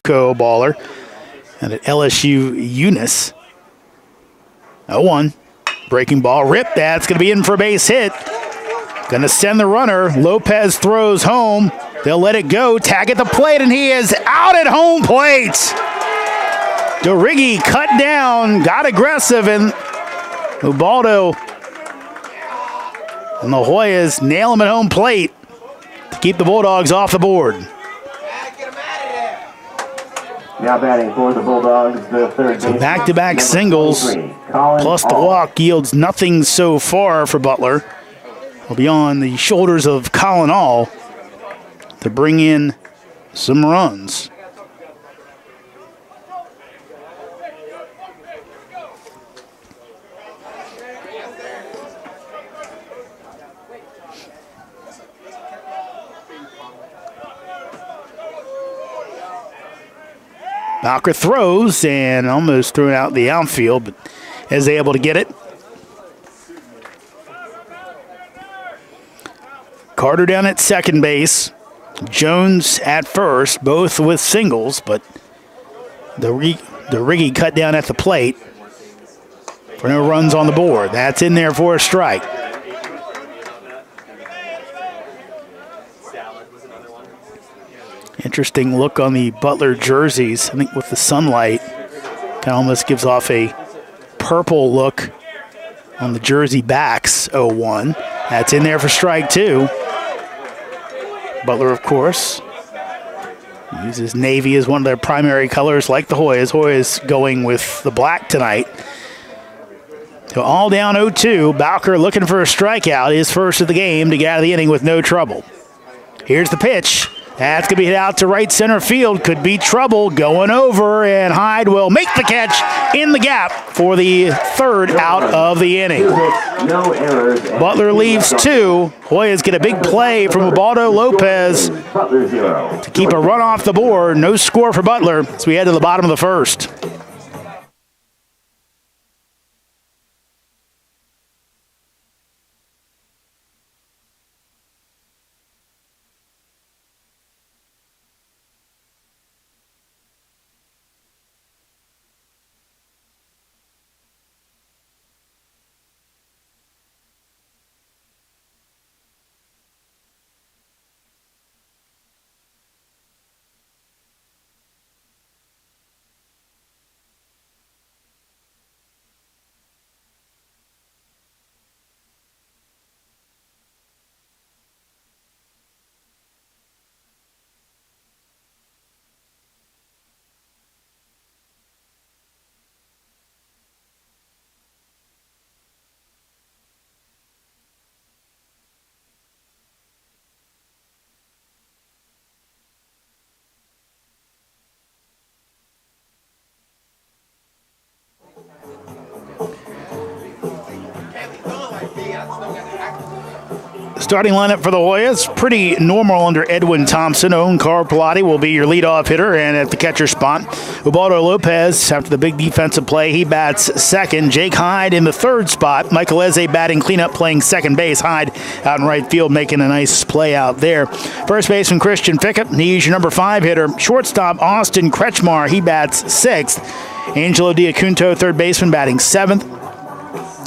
baller. And at LSU Eunice. 0-1. Breaking ball. Rip. That's going to be in for a base hit. Going to send the runner. Lopez throws home. They'll let it go. Tag at the plate, and he is out at home plate. DeRiggi cut down, got aggressive, and Ubaldo and the Hoyas nail him at home plate to keep the Bulldogs off the board. Now batting for the Bulldogs, the third So back-to-back singles, plus the walk yields nothing so far for Butler. Will be on the shoulders of Colin All to bring in some runs. Bowker throws and almost threw it out the outfield, but is able to get it. Carter down at second base. Jones at first, both with singles, but DeRiggi cut down at the plate for no runs on the board. That's in there for a strike. Interesting look on the Butler jerseys. I think with the sunlight, kind of almost gives off a purple look on the jersey backs. 0-1. That's in there for strike two. Butler, of course, uses navy as one of their primary colors, like the Hoyas. Hoyas going with the black tonight. So all down 0-2. Bowker looking for a strikeout, his first of the game, to get out of the inning with no trouble. Here's the pitch. That's going to be hit out to right center field. Could be trouble going over, and Hyde will make the catch in the gap for the third out of the inning. Butler leaves two. Hoyas get a big play from Ubaldo Lopez to keep a run off the board. No score for Butler as we head to the bottom of the first. Starting lineup for the Hoyas, pretty normal under Edwin Thompson. Owen Carpellotti will be your leadoff hitter, and at the catcher spot, Ubaldo Lopez, after the big defensive play, he bats second. Jake Hyde in the third spot. Michael Eze batting cleanup, playing second base. Hyde out in right field, making a nice play out there. First baseman Christian Fickett, he's your number 5 hitter. Shortstop Austin Kretschmar, he bats sixth. Angelo Diacunto, third baseman, batting seventh.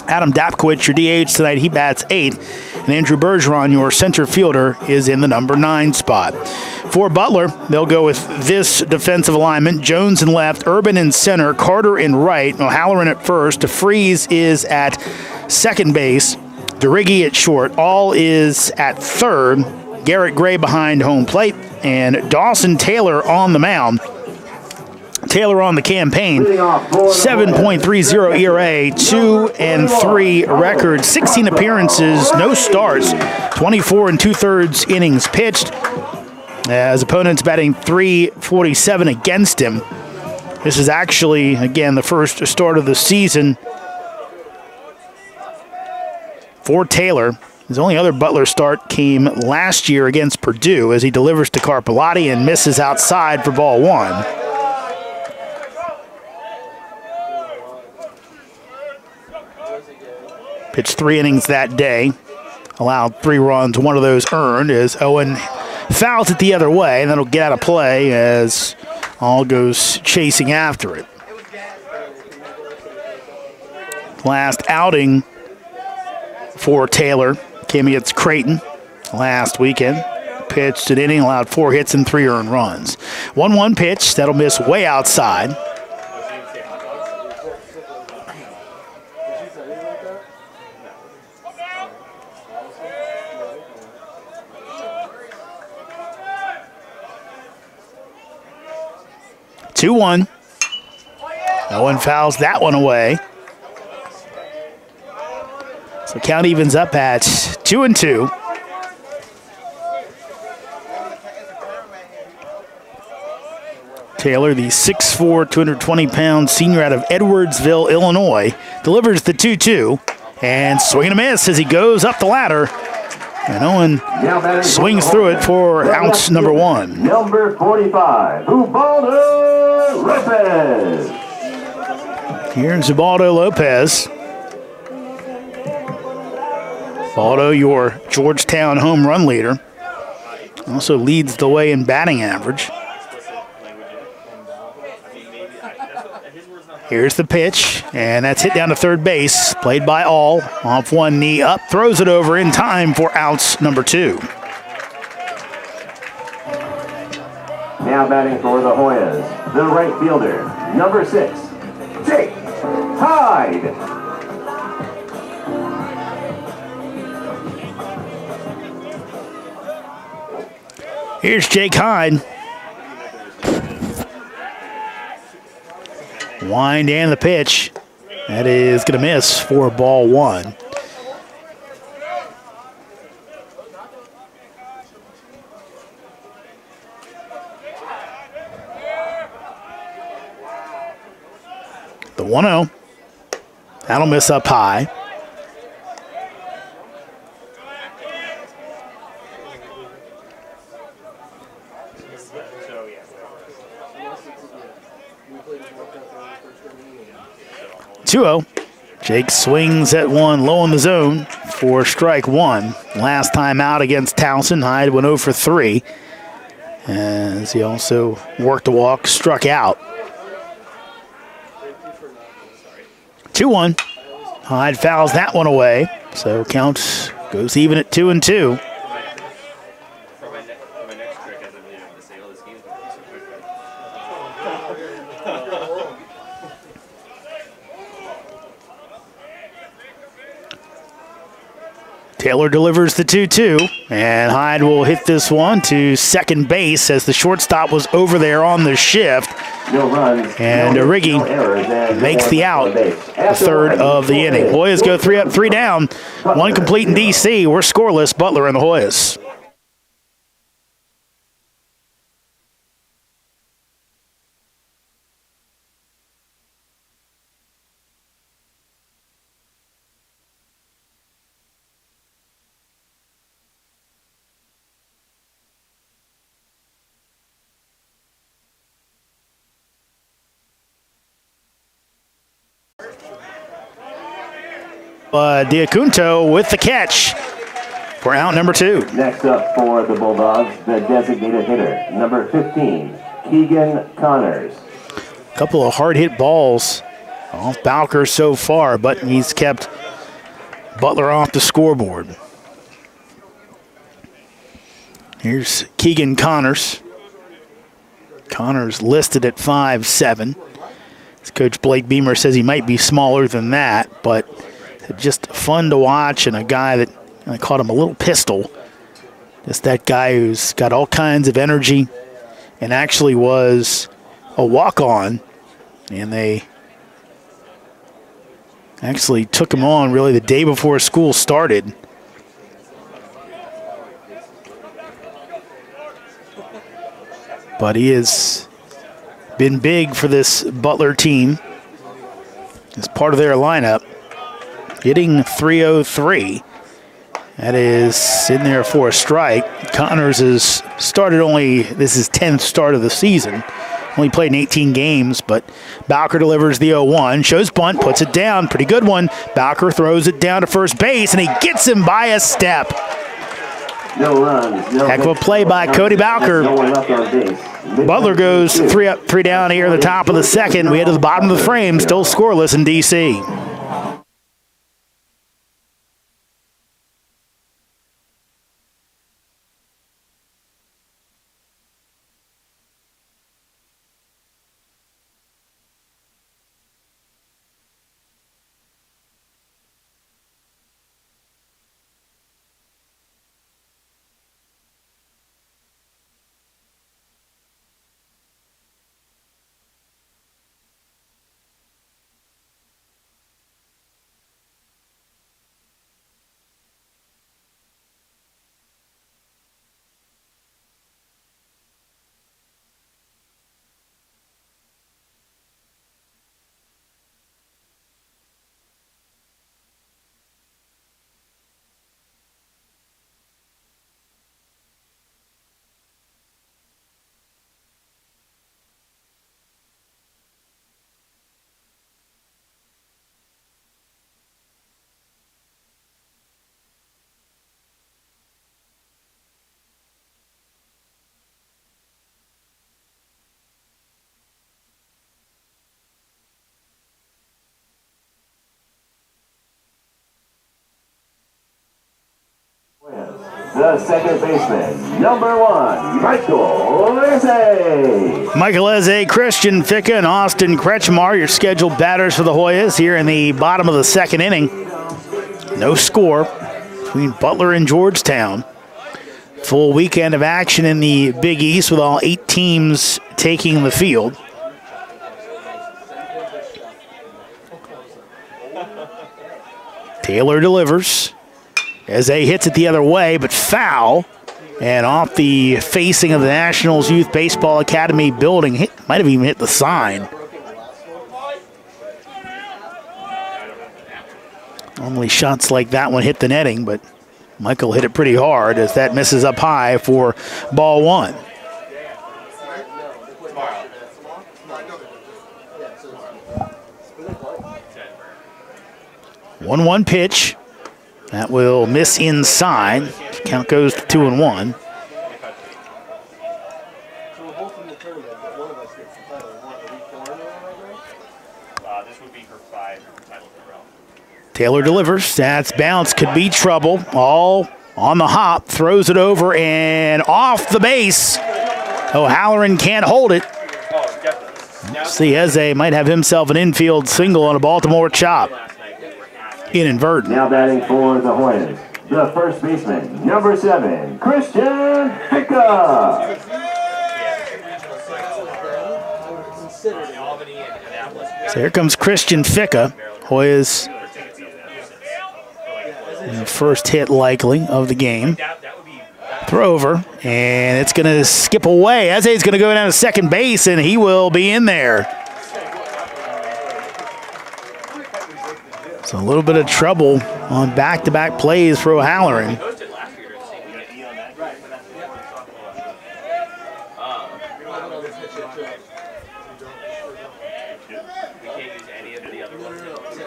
Adam Dapkowicz, your DH tonight, he bats eighth. And Andrew Bergeron, your center fielder, is in the number 9 spot. For Butler, they'll go with this defensive alignment. Jones in left, Urban in center, Carter in right, O'Halloran at first. DeFries is at second base. DeRiggi at short. All is at third. Garrett Gray behind home plate. And Dawson Taylor on the mound. Taylor on the campaign, 7.30 ERA, 2-3 record, 16 appearances, no starts, 24 2/3 innings pitched, as opponents batting .347 against him. This is actually, again, the first start of the season for Taylor. His only other Butler start came last year against Purdue, as he delivers to Carpellotti and misses outside for ball one. Pitched 3 innings that day, allowed 3 runs, one of those earned, as Owen fouls it the other way, and that'll get out of play as All goes chasing after it. Last outing for Taylor came against Creighton last weekend. Pitched an inning, allowed 4 hits and 3 earned runs. 1-1 pitch, that'll miss way outside. Two one. No one fouls that one away. So count evens up at 2-2. Taylor, the 6'4", 220-pound senior out of Edwardsville, Illinois, delivers the 2-2 and swing and a miss as he goes up the ladder. And Owen swings through it for outs number 1. Number 45, Ubaldo Lopez. Here's Ubaldo Lopez. Ubaldo, your Georgetown home run leader. Also leads the way in batting average. Here's the pitch, and that's hit down to third base. Played by All. Off one knee up, throws it over in time for outs number 2. Now batting for the Hoyas, the right fielder, number 6, Jake Hyde. Here's Jake Hyde. Wind and the pitch. That is going to miss for ball 1. The 1-0. That'll miss up high. Jake swings at one low in the zone for strike 1. Last time out against Towson, Hyde went 0 for 3. As he also worked a walk, struck out. 2-1. Hyde fouls that one away. So count goes even at 2-2. Taylor delivers the 2-2, and Hyde will hit this one to second base as the shortstop was over there on the shift. No runs, and Riggi makes the out, the third of the inning. Hoyas go 3 up, 3 down. 1 complete in DC. We're scoreless. Butler and the Hoyas. Diacunto with the catch for out number 2. Next up for the Bulldogs, the designated hitter, number 15, Keegan Connors. A couple of hard-hit balls off Bowker so far, but he's kept Butler off the scoreboard. Here's Keegan Connors. Connors listed at 5'7". Coach Blake Beamer says he might be smaller than that, but just fun to watch, and a guy that I called him a little pistol. Just that guy who's got all kinds of energy and actually was a walk-on, and they actually took him on really the day before school started. But he has been big for this Butler team as part of their lineup. Hitting .303. That is in there for a strike. Connors has started this is 10th start of the season. Only played in 18 games, but Bowker delivers the 0-1. Shows bunt, puts it down. Pretty good one. Bowker throws it down to first base, and he gets him by a step. No runs, no Heck of a hits, play by Cody Bowker. no one left on base. Butler goes 3 up, 3 down here at the top of the second. We head to the bottom of the frame, still scoreless in D.C. The second baseman, number 1, Michael Eze. Michael Eze, Christian Ficca, and Austin Kretschmar, your scheduled batters for the Hoyas here in the bottom of the second inning. No score between Butler and Georgetown. Full weekend of action in the Big East with all 8 teams taking the field. Taylor delivers. Eze hits it the other way, but foul. And off the facing of the Nationals Youth Baseball Academy building. Might have even hit the sign. Normally shots like that one hit the netting, but Michael hit it pretty hard as that misses up high for ball 1. One pitch. That will miss inside. Count goes to 2-1. Taylor delivers. That's bounce. Could be trouble. All on the hop. Throws it over and off the base. O'Halloran can't hold it. See, Eze might have himself an infield single on a Baltimore chop. Inadvertent. Now batting for the Hoyas, the first baseman, number 7, Christian Ficca. So here comes Christian Ficca. Hoyas, the first hit likely of the game. Throw over, and it's going to skip away. Eze's going to go down to second base, and he will be in there. So a little bit of trouble on back-to-back plays for O'Halloran.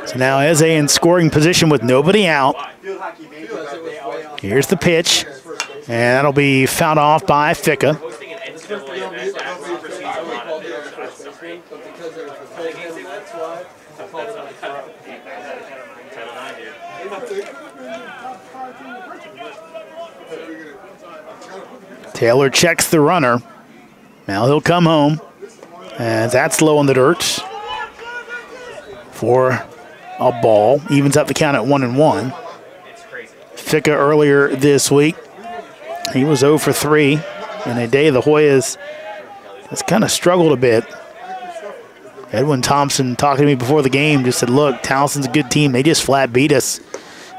So now Eze in scoring position with nobody out. Here's the pitch, and that'll be fouled off by Ficca. Taylor checks the runner. Now he'll come home. As that's low in the dirt for a ball. Evens up the count at 1-1. Ficca earlier this week, he was 0 for 3 in a day the Hoyas has kind of struggled a bit. Edwin Thompson talking to me before the game just said, look, Townsend's a good team. They just flat beat us.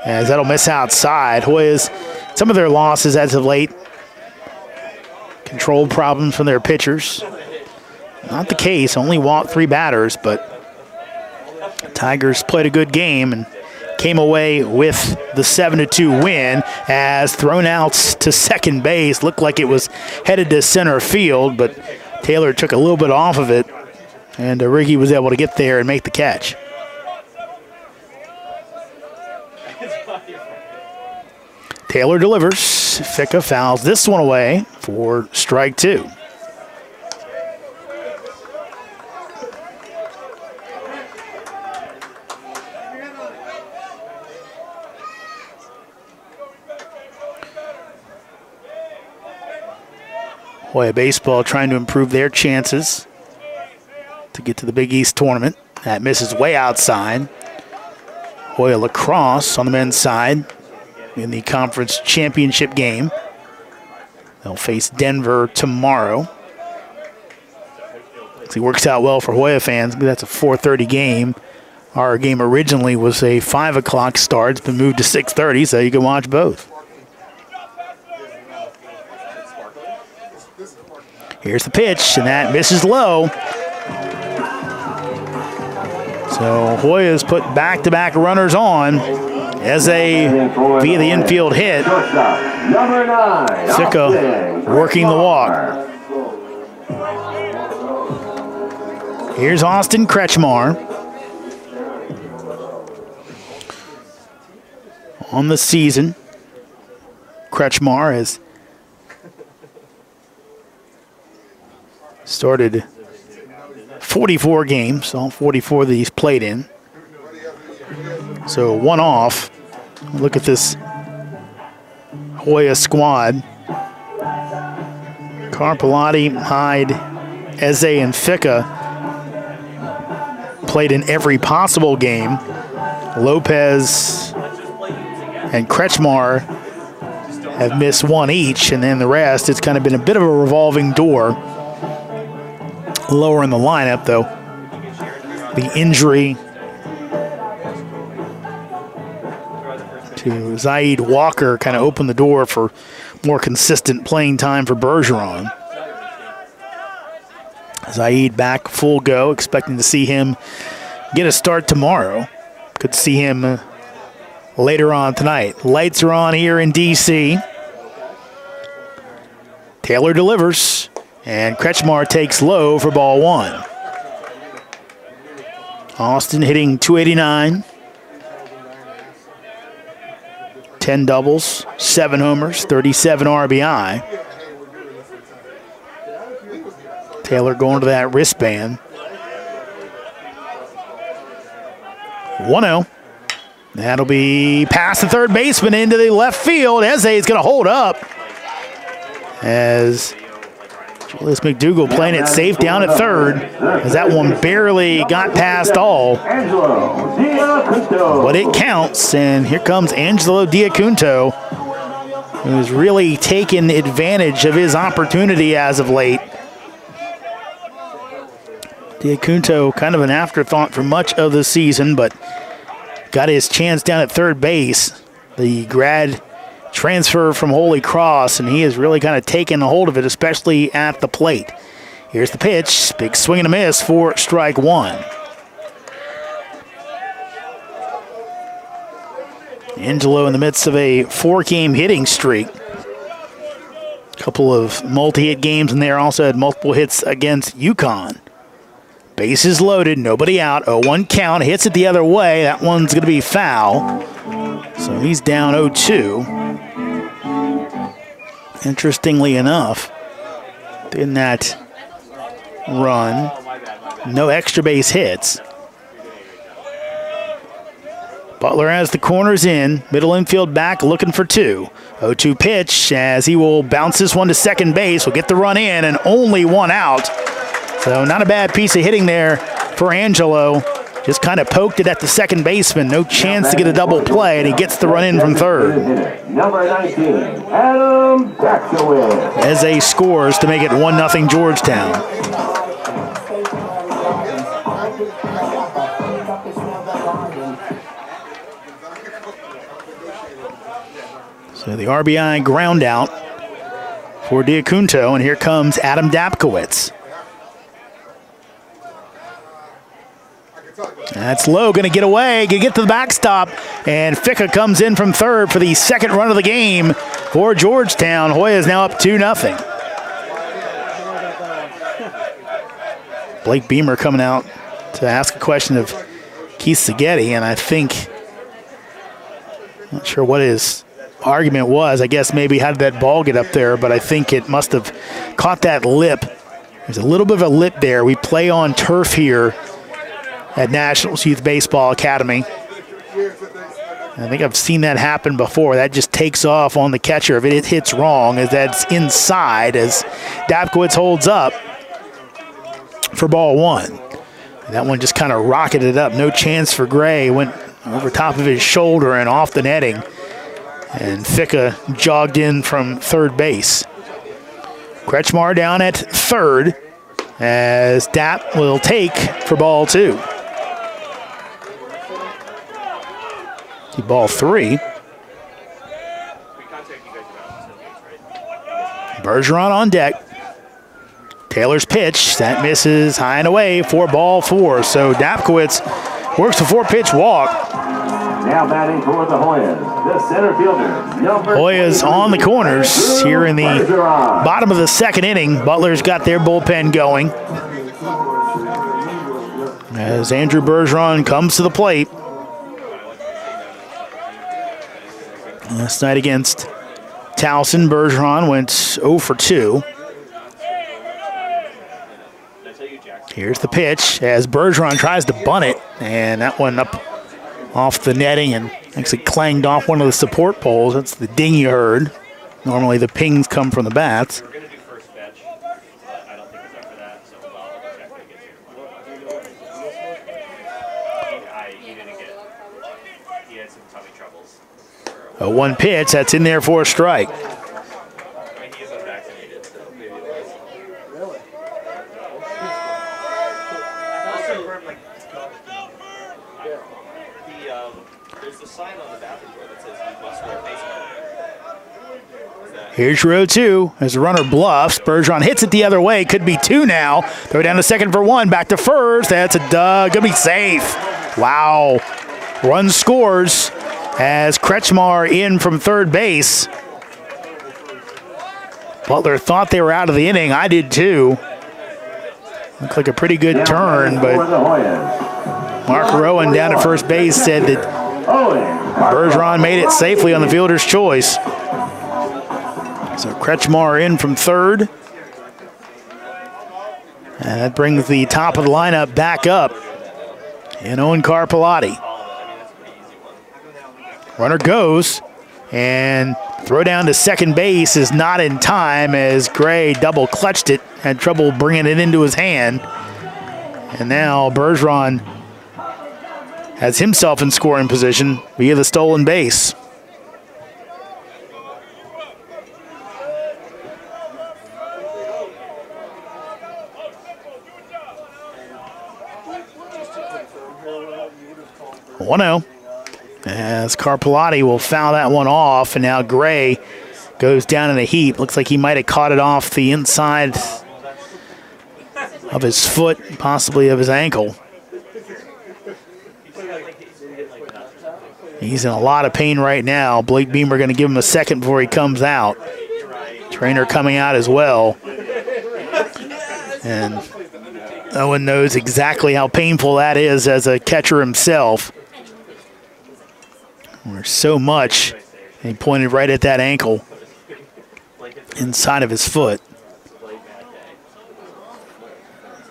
As that'll miss outside. Hoyas, some of their losses as of late, control problems from their pitchers. Not the case, only walked 3 batters, but Tigers played a good game and came away with the 7-2 win as thrown outs to second base. Looked like it was headed to center field, but Taylor took a little bit off of it, and Riggy was able to get there and make the catch. Taylor delivers. Ficka fouls this one away for strike 2. Hoya baseball trying to improve their chances to get to the Big East tournament. That misses way outside. Hoya lacrosse on the men's side in the conference championship game. They'll face Denver tomorrow. It works out well for Hoya fans. That's a 4:30 game. Our game originally was a 5 o'clock start. It's been moved to 6:30, so you can watch both. Here's the pitch, and that misses low. So Hoya's put back-to-back runners on as via the infield hit. Ficka working the walk. Here's Austin Kretschmar. On the season, Kretschmar has started 44 games, all 44 that he's played in. So one off. Look at this Hoya squad. Carpellotti, Hyde, Eze, and Ficka played in every possible game. Lopez and Kretschmar have missed one each, and then the rest, it's kind of been a bit of a revolving door. Lower in the lineup, though. The injury to Zaid Walker kind of opened the door for more consistent playing time for Bergeron. Zaid back full go, expecting to see him get a start tomorrow. Could see him later on tonight. Lights are on here in D.C. Taylor delivers, and Kretschmar takes low for ball 1. Austin hitting .289. 10 doubles, 7 homers, 37 RBI. Taylor going to that wristband. 1-0. That'll be past the third baseman into the left field. Eze is going to hold up as Julius McDougall playing it safe down at third, as that one barely got past all. But it counts, and here comes Angelo Diacunto, who's really taken advantage of his opportunity as of late. Diacunto, kind of an afterthought for much of the season, but got his chance down at third base. The grad transfer from Holy Cross, and he has really kind of taken a hold of it, especially at the plate. Here's the pitch. Big swing and a miss for strike 1. Angelo in the midst of a 4-game hitting streak. A couple of multi-hit games in there. Also had multiple hits against UConn. Bases loaded, nobody out. 0-1 count, hits it the other way. That one's going to be foul. So he's down 0-2. Interestingly enough, in that run, no extra base hits. Butler has the corners in, middle infield back looking for 2. 0-2 pitch as he will bounce this one to second base, will get the run in, and only 1 out. So not a bad piece of hitting there for Angelo. Just kind of poked it at the second baseman. No chance to get a double play, and he gets the run in from third. Number 19, Adam Daxowitz. Eze scores to make it 1-0 Georgetown. So the RBI ground out for Diacunto, and here comes Adam Dapkowitz. That's low, going to get away, going to get to the backstop, and Ficka comes in from third for the second run of the game for Georgetown. Hoya is now up 2-0. Blake Beamer coming out to ask a question of Keith Seghetti, and I think, not sure what his argument was, I guess maybe how did that ball get up there, but I think it must have caught that lip. There's a little bit of a lip there. We play on turf here at Nationals Youth Baseball Academy. I think I've seen that happen before. That just takes off on the catcher if it hits wrong, as that's inside as Dapkowitz holds up for ball one. That one just kind of rocketed up. No chance for Gray. Went over top of his shoulder and off the netting. And Ficka jogged in from third base. Kretschmar down at third as Dap will take for ball two. Ball three. Bergeron on deck. Taylor's pitch, that misses high and away for ball four. So Dapkowitz works the 4-pitch walk. Now batting for the Hoyas, the center fielder. Hoyas on the corners here in the bottom of the second inning. Butler's got their bullpen going as Andrew Bergeron comes to the plate. Last night against Towson, Bergeron went 0 for 2. Here's the pitch as Bergeron tries to bunt it, and that one up off the netting and actually clanged off one of the support poles. That's the ding you heard. Normally the pings come from the bats. A one pitch, that's in there for a strike. Here's row two as the runner bluffs. Bergeron hits it the other way. Could be two now. Throw down to second for one. Back to first. That's a dug. Gonna be safe. Wow. Run scores as Kretschmar in from third base. Butler thought they were out of the inning. I did too. Looked like a pretty good turn, but Mark Rowan down at first base said that Bergeron made it safely on the fielder's choice. So Kretschmar in from third. And that brings the top of the lineup back up. And Owen Carpellotti. Runner goes, and throw down to second base is not in time as Gray double clutched it, had trouble bringing it into his hand. And now Bergeron has himself in scoring position via the stolen base. One-0. As Carpellotti will foul that one off, and now Gray goes down in a heap. Looks like he might have caught it off the inside of his foot, possibly of his ankle. He's in a lot of pain right now. Blake Beamer going to give him a second before he comes out. Trainer coming out as well. And Owen knows exactly how painful that is as a catcher himself. There's so much. And he pointed right at that ankle inside of his foot.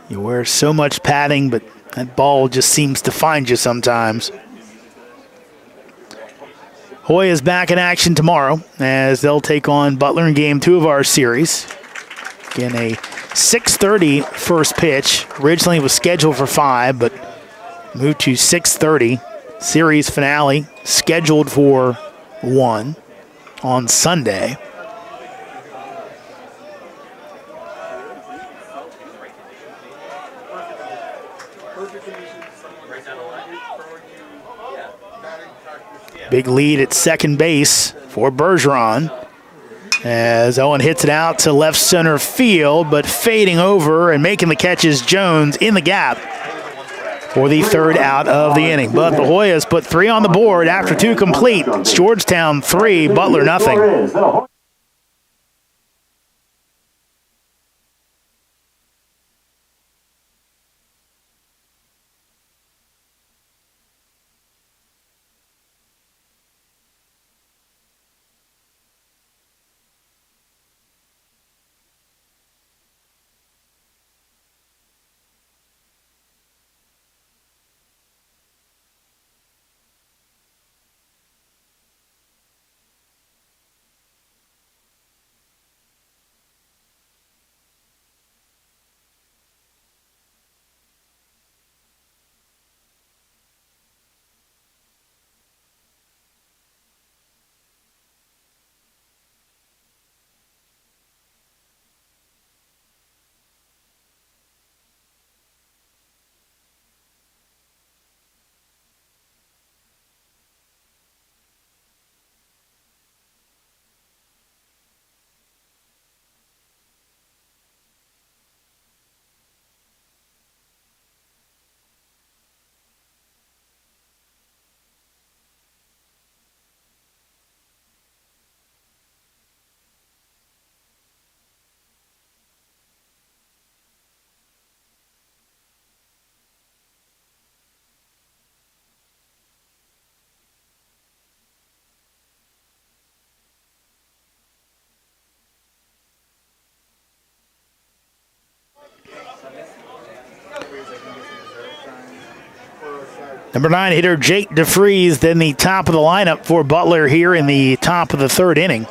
You wear so much padding, but that ball just seems to find you sometimes. Hoy is back in action tomorrow as they'll take on Butler in game 2 of our series. Again, a 6:30 first pitch. Originally it was scheduled for 5, but moved to 6:30. Series finale scheduled for 1 on Sunday. Big lead at second base for Bergeron as Owen hits it out to left center field, but fading over and making the catch is Jones in the gap for the third out of the inning. But the Hoyas put 3 on the board after 2 complete. It's Georgetown 3, Butler nothing. Number 9 hitter Jake DeFries, then the top of the lineup for Butler here in the top of the third inning.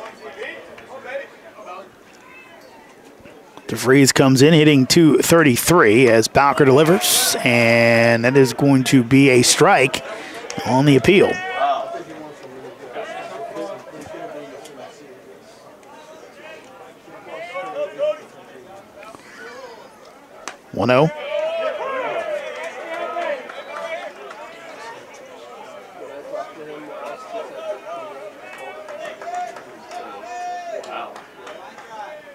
DeFries comes in hitting .233 as Bowker delivers, and that is going to be a strike on the appeal. One 0.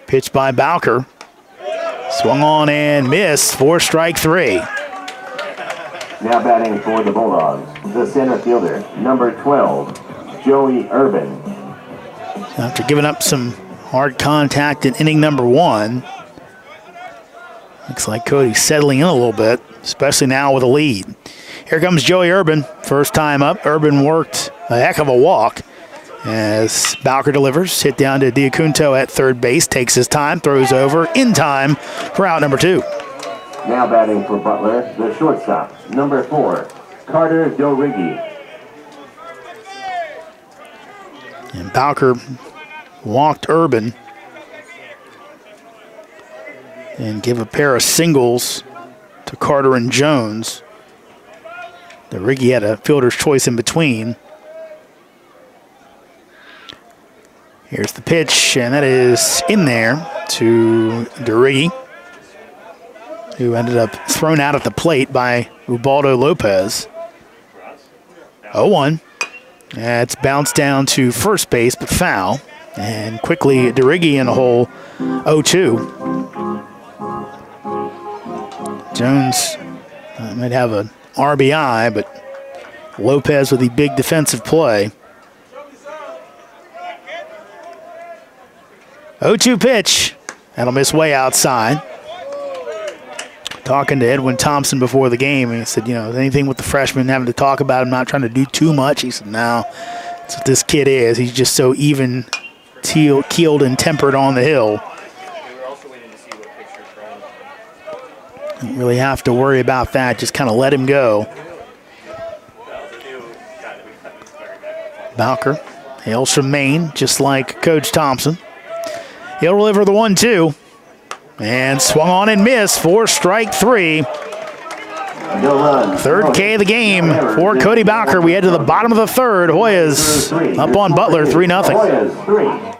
Pitch by Bowker. Swung on and missed for strike 3. Now batting for the Bulldogs, the center fielder, number 12, Joey Urban. After giving up some hard contact in inning number 1, looks like Cody's settling in a little bit, especially now with a lead. Here comes Joey Urban, first time up. Urban worked a heck of a walk as Bowker delivers. Hit down to Diacunto at third base, takes his time, throws over in time for out number 2. Now batting for Butler, the shortstop, number 4, Carter Dorighi. And Bowker walked Urban and give a pair of singles to Carter and Jones. Dorighi had a fielder's choice in between. Here's the pitch, and that is in there to Dorighi, who ended up thrown out at the plate by Ubaldo Lopez. 0-1. It's bounced down to first base, but foul. And quickly, Dorighi in the hole, 0-2. Jones might have an RBI, but Lopez with the big defensive play. 0-2 pitch. That'll miss way outside. Talking to Edwin Thompson before the game, and he said, anything with the freshman having to talk about him not trying to do too much. He said, no, that's what this kid is. He's just so even keeled and tempered on the hill. Don't really have to worry about that. Just kind of let him go. Bowker hails from Maine, just like Coach Thompson. He'll deliver the 1-2. And swung on and missed for strike 3. Third K of the game for Cody Bowker. We head to the bottom of the third. Hoyas up on Butler 3-0.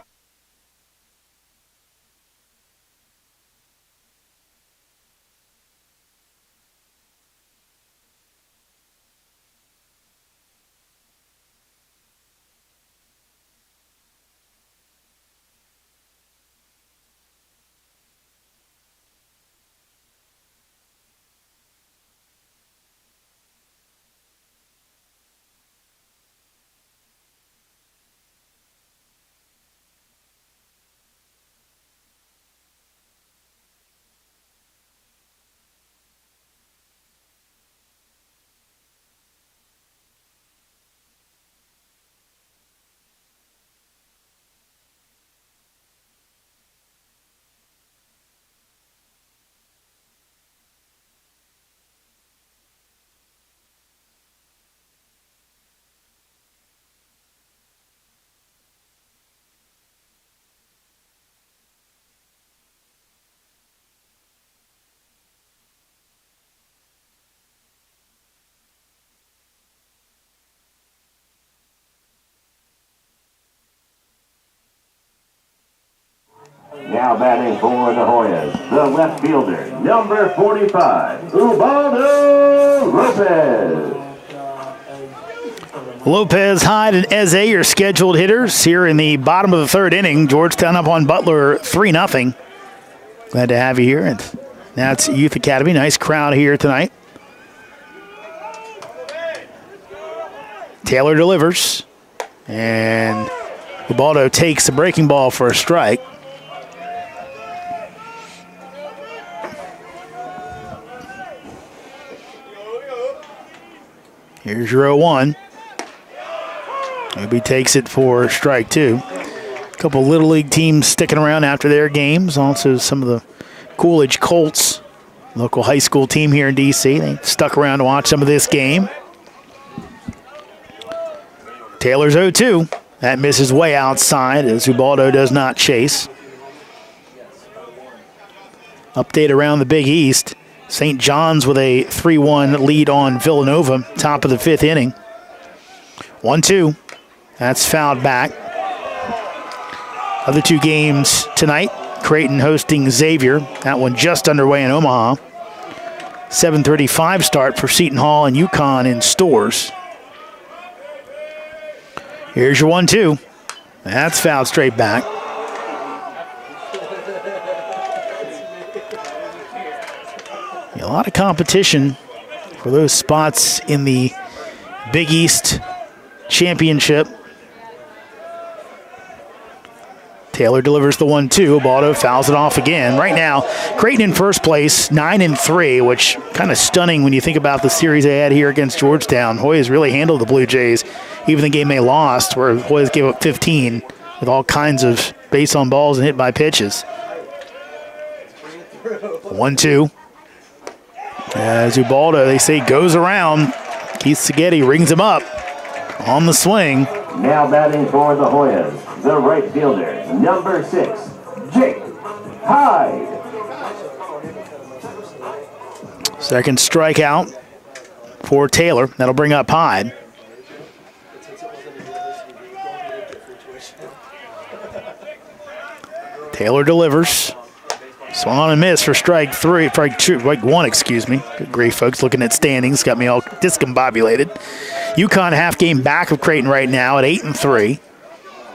Now batting for the Hoyas, the left fielder, number 45, Ubaldo Lopez. Lopez, Hyde, and Eze, your scheduled hitters here in the bottom of the third inning. Georgetown up on Butler 3-0. Glad to have you here. And that's Youth Academy. Nice crowd here tonight. Taylor delivers. And Ubaldo takes the breaking ball for a strike. Here's your 0-1. Maybe takes it for strike 2. A couple Little League teams sticking around after their games. Also some of the Coolidge Colts, local high school team here in D.C. They stuck around to watch some of this game. Taylor's 0-2. That misses way outside as Ubaldo does not chase. Update around the Big East. St. John's with a 3-1 lead on Villanova, top of the 5th inning. 1-2. That's fouled back. Other two games tonight. Creighton hosting Xavier. That one just underway in Omaha. 7:35 start for Seton Hall and UConn in Stores. Here's your 1-2. That's fouled straight back. A lot of competition for those spots in the Big East Championship. Taylor delivers the 1-2. Ubaldo fouls it off again. Right now, Creighton in first place, 9-3, which kind of stunning when you think about the series they had here against Georgetown. Hoyas really handled the Blue Jays, even the game they lost, where Hoyas gave up 15 with all kinds of base on balls and hit by pitches. 1-2. As Ubaldo, they say, goes around. Keith Seghetti rings him up on the swing. Now batting for the Hoyas, the right fielder, number 6, Jake Hyde. Second strikeout for Taylor. That'll bring up Hyde. Taylor delivers. Swung on and miss for strike one, excuse me. Good grief, folks. Looking at standings, got me all discombobulated. UConn half game back of Creighton right now at 8-3.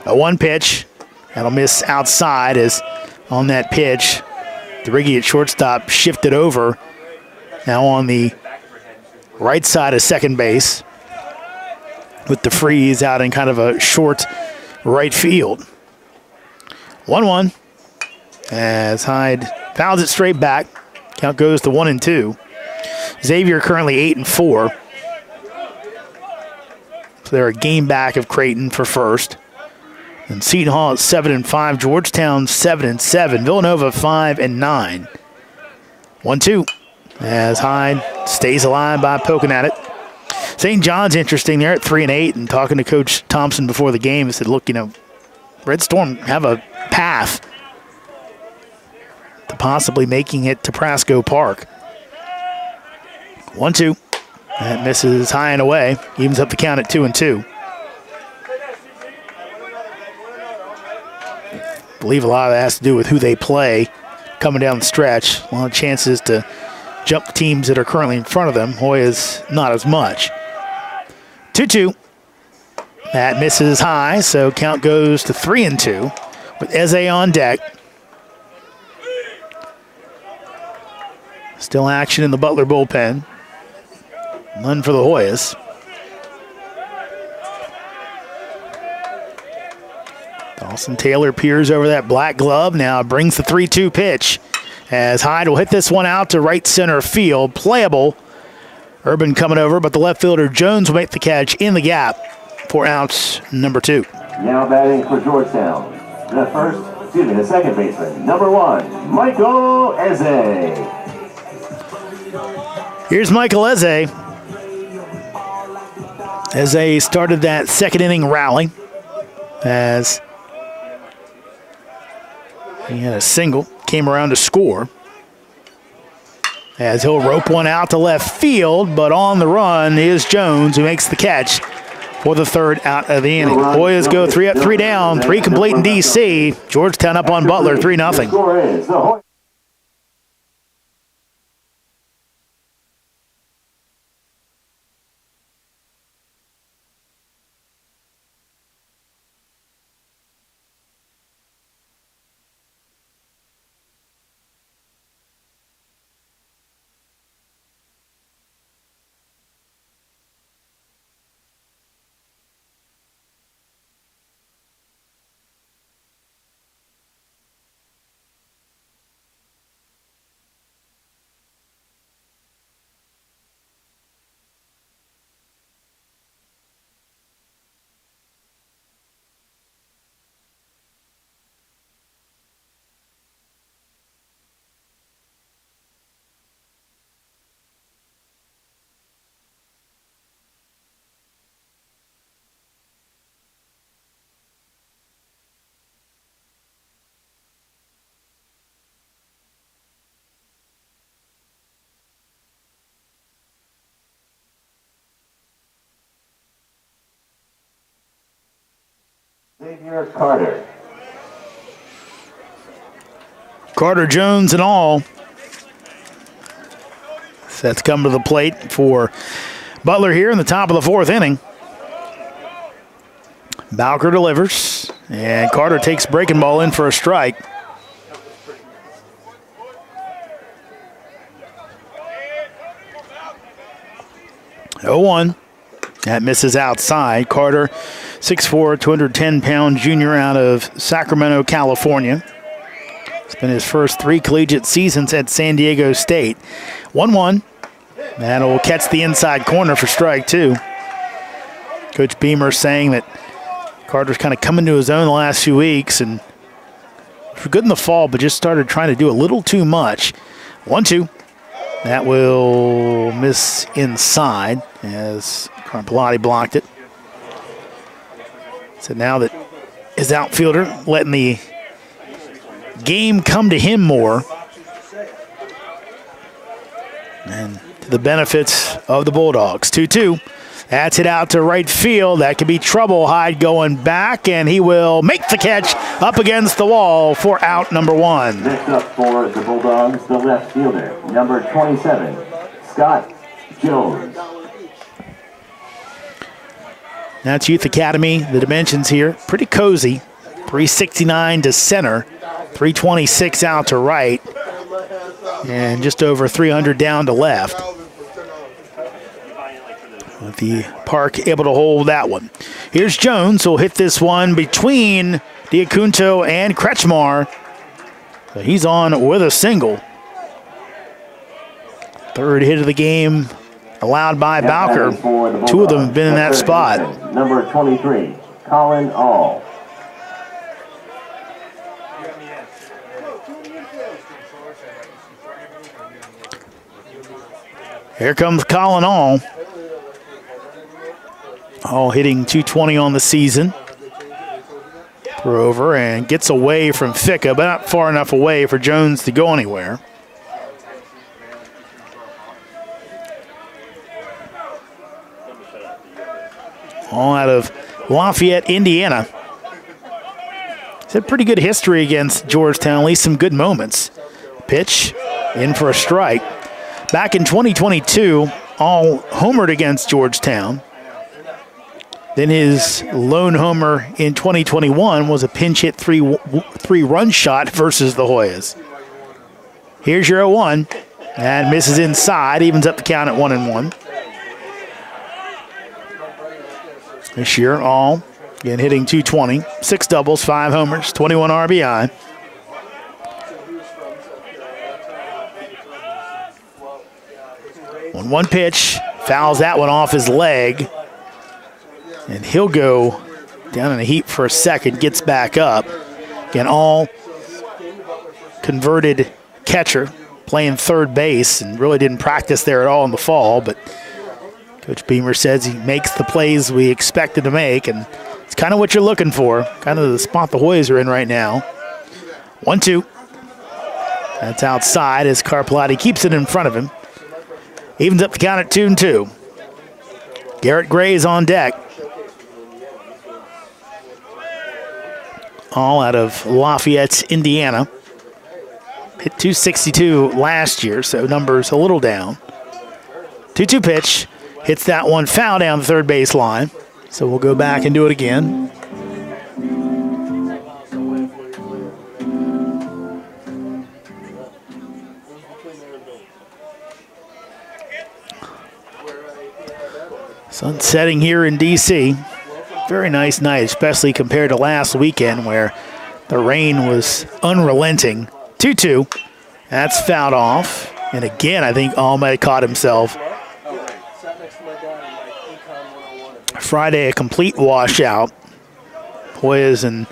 A 1 pitch. That'll miss outside as on that pitch, DeRiggi at shortstop shifted over. Now on the right side of second base with the freeze out in kind of a short right field. 1-1. As Hyde fouls it straight back. Count goes to 1-2. Xavier currently 8-4. So they're a game back of Creighton for first. And Seton Hall at 7-5. Georgetown 7-7. Villanova 5-9. 1-2. As Hyde stays alive by poking at it. St. John's interesting. They're at 3-8. And talking to Coach Thompson before the game, he said, look, Red Storm have a path to possibly making it to Prasco Park. 1-2. That misses high and away. Evens up the count at 2-2. I believe a lot of that has to do with who they play coming down the stretch. A lot of chances to jump the teams that are currently in front of them. Hoyas not as much. 2-2. That misses high, so count goes to 3-2 with Eze on deck. Still action in the Butler bullpen. None for the Hoyas. Dawson Taylor peers over that black glove. Now brings the 3-2 pitch as Hyde will hit this one out to right center field. Playable. Urban coming over, but the left fielder Jones will make the catch in the gap for outs number 2. Now batting for Georgetown, the second baseman, number 1, Michael Eze. Here's Michael Eze. Eze started that second inning rally as he had a single, came around to score. As he'll rope one out to left field, but on the run is Jones, who makes the catch for the third out of the inning. Hoyas go 3 up, 3 down, 3 complete in D.C. Georgetown up on Butler, 3-0. Xavier Carter. Carter Jones and all. Sets come to the plate for Butler here in the top of the fourth inning. Bowker delivers, and Carter takes breaking ball in for a strike. 0-1. That misses outside. Carter, 6'4", 210-pound junior out of Sacramento, California. It's been his first 3 collegiate seasons at San Diego State. 1-1. That'll catch the inside corner for strike 2. Coach Beamer saying that Carter's kind of coming to his own the last few weeks and was good in the fall, but just started trying to do a little too much. 1-2. That will miss inside as Carpellotti blocked it. So now that his outfielder letting the game come to him more, and to the benefits of the Bulldogs. 2-2. That's it out to right field. That could be trouble. Hyde going back, and he will make the catch up against the wall for out number 1. Next up for the Bulldogs, the left fielder, number 27, Scott Jones. That's Youth Academy. The dimensions here, pretty cozy. 369 to center, 326 out to right, and just over 300 down to left. With the park able to hold that one. Here's Jones, who'll hit this one between Diacunto and Kretschmar. So he's on with a single. Third hit of the game allowed by Bowker. 2 of them have been in that spot. Number 23, Colin All. Here comes Colin All. All hitting 220 on the season. Throw over and gets away from Ficca, but not far enough away for Jones to go anywhere. All out of Lafayette, Indiana. He's had pretty good history against Georgetown, at least some good moments. Pitch in for a strike. Back in 2022, All homered against Georgetown. Then his lone homer in 2021 was a pinch hit three-run shot versus the Hoyas. Here's your 0-1. And misses inside, evens up the count at 1-1. This year, All again hitting 220, 6 doubles, 5 homers, 21 RBI. One pitch, fouls that one off his leg. And he'll go down in a heap for a second, gets back up. Again, All converted catcher, playing third base, and really didn't practice there at all in the fall. But Coach Beamer says he makes the plays we expected to make, and it's kind of what you're looking for, kind of the spot the Hoyas are in right now. 1-2. That's outside as Carpellotti keeps it in front of him. Evens up the count at 2-2. Garrett Gray's on deck. All out of Lafayette, Indiana. Hit 262 last year, so numbers a little down. 2-2 pitch. Hits that one foul down the third base line. So we'll go back and do it again. Sun setting here in D.C. Very nice night, especially compared to last weekend where the rain was unrelenting. 2-2. That's fouled off. And again, I think Almay caught himself. Friday, a complete washout. Hoyas and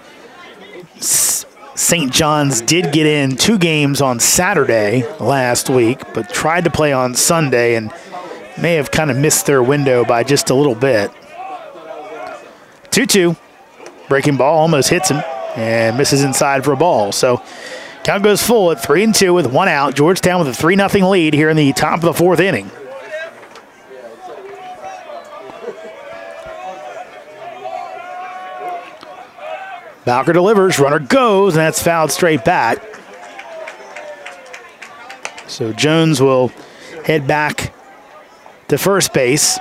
St. John's did get in 2 games on Saturday last week, but tried to play on Sunday and may have kind of missed their window by just a little bit. 2-2. Breaking ball almost hits him and misses inside for a ball. So count goes full at 3-2 with 1 out. Georgetown with a 3-0 lead here in the top of the 4th inning. Bowker delivers, runner goes, and that's fouled straight back. So Jones will head back to first base.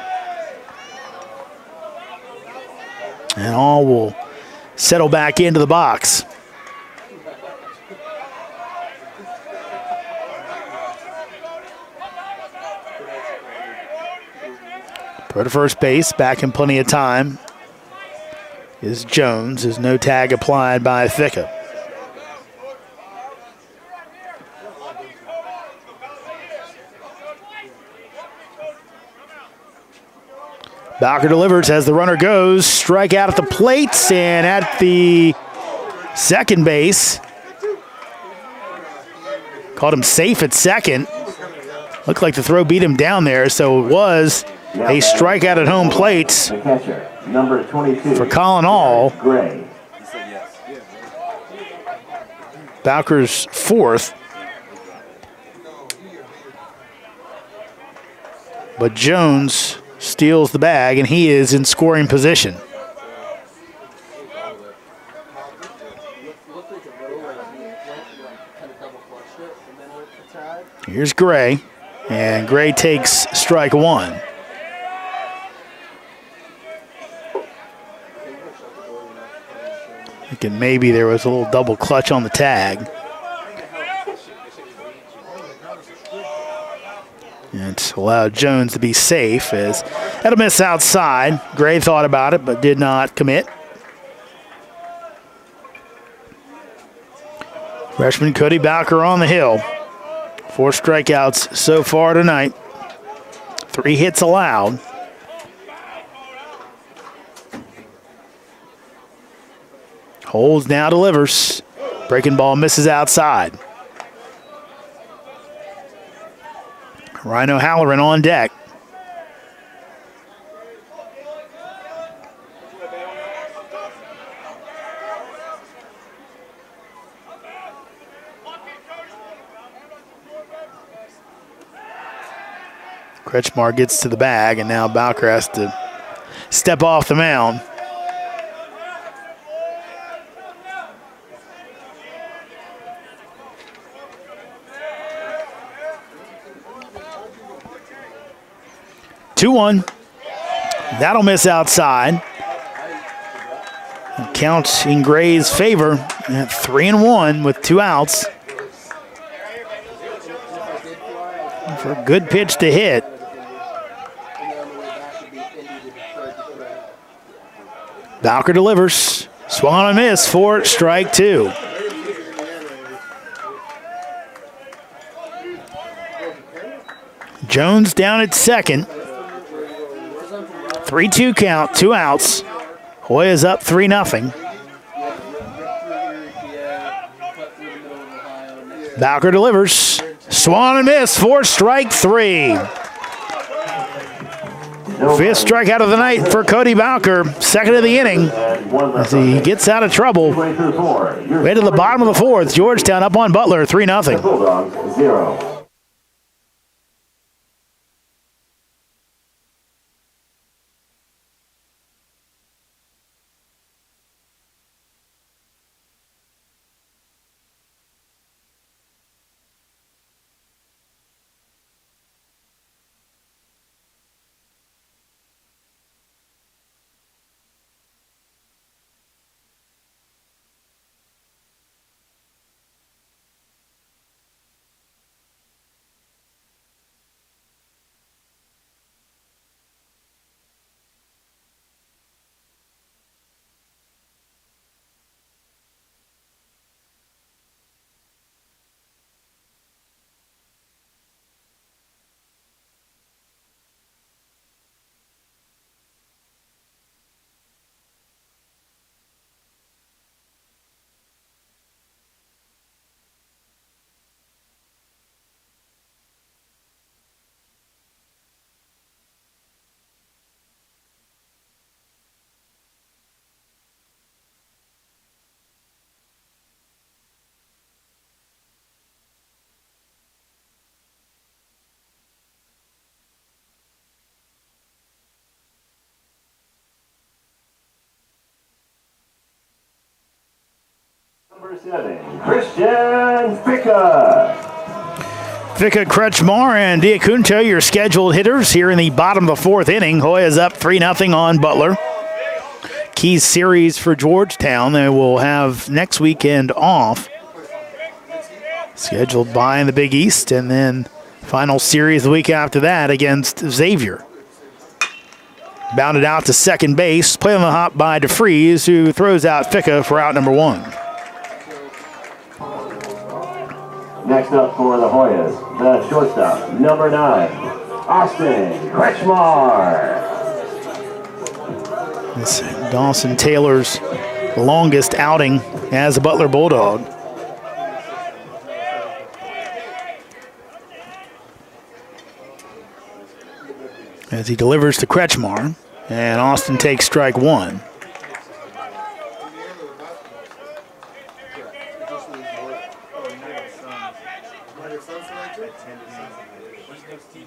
And all will settle back into the box. Throw to first base, back in plenty of time is Jones. There's no tag applied by Thicke. Bowker delivers as the runner goes. Strikeout at the plates and at the second base. Called him safe at second. Looked like the throw beat him down there, so it was a strikeout at home plate Number 22 for Colin All. Gray. Bowker's fourth. But Jones steals the bag, and he is in scoring position. Here's Gray, and Gray takes strike one. Thinking maybe there was a little double clutch on the tag. And it's allowed Jones to be safe as that'll miss outside. Gray thought about it but did not commit. Freshman Cody Bowker on the hill. 4 strikeouts so far tonight. 3 hits allowed. Holds now, delivers. Breaking ball misses outside. Rhino Halloran on deck. Kretschmar gets to the bag, and now Bowker has to step off the mound. Two-one. That'll miss outside. Counts in Gray's favor at 3-1 with 2 outs. For a good pitch to hit. Bowker delivers. Swung on a miss for strike 2. Jones down at second. 3-2 count, 2 outs. Hoya's up 3-0. Bowker delivers. Swung and miss for strike 3. 5th strikeout of the night for Cody Bowker. 2nd of the inning as he gets out of trouble. Way to the bottom of the 4th. Georgetown up on Butler 3-0. Bulldogs 0. 7, Christian Ficca. Ficca, Kretschmar, and Diacunto, your scheduled hitters here in the bottom of the fourth inning. Hoyas up 3-0 on Butler. Key series for Georgetown. They will have next weekend off, scheduled by in the Big East, and then final series the week after that against Xavier. Bounded out to second base, play on the hop by DeFries, who throws out Ficca for out number 1. Next up for the Hoyas, the shortstop, number 9, Austin Kretschmar. It's Dawson Taylor's longest outing as a Butler Bulldog. As he delivers to Kretschmar, and Austin takes strike 1.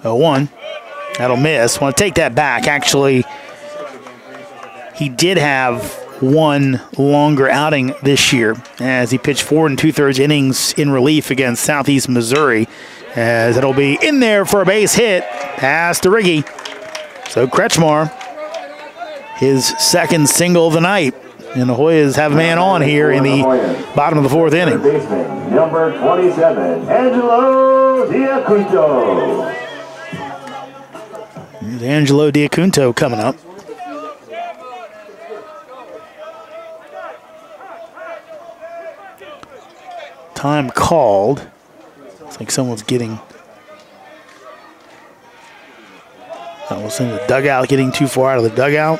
Oh, 1. That'll miss. Want to take that back. Actually, he did have one longer outing this year as he pitched 4 2/3 innings in relief against Southeast Missouri. As it'll be in there for a base hit. Pass to Riggy. So Kretschmar, his second single of the night. And the Hoyas have a man on here in the bottom of the fourth inning. Baseman, number 27, Angelo Diacunto. Here's Angelo Diacunto coming up. Time called. It's like someone's getting... I was in the dugout, getting too far out of the dugout.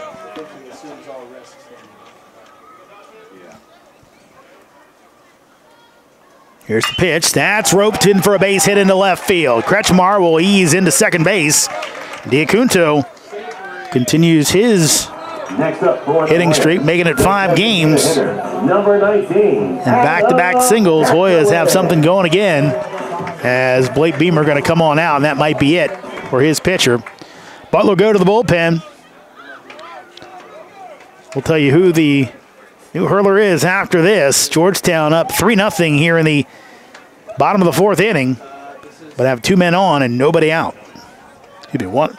Here's the pitch. That's roped in for a base hit into left field. Kretschmar will ease into second base. Diacunto continues his hitting streak, making it 5 games. Number 19. And back-to-back singles. Hoyas have something going again as Blake Beamer going to come on out, and that might be it for his pitcher. Butler go to the bullpen. We'll tell you who the new hurler is after this. Georgetown up 3-0 here in the bottom of the fourth inning, but have 2 men on and nobody out. Excuse me, 1.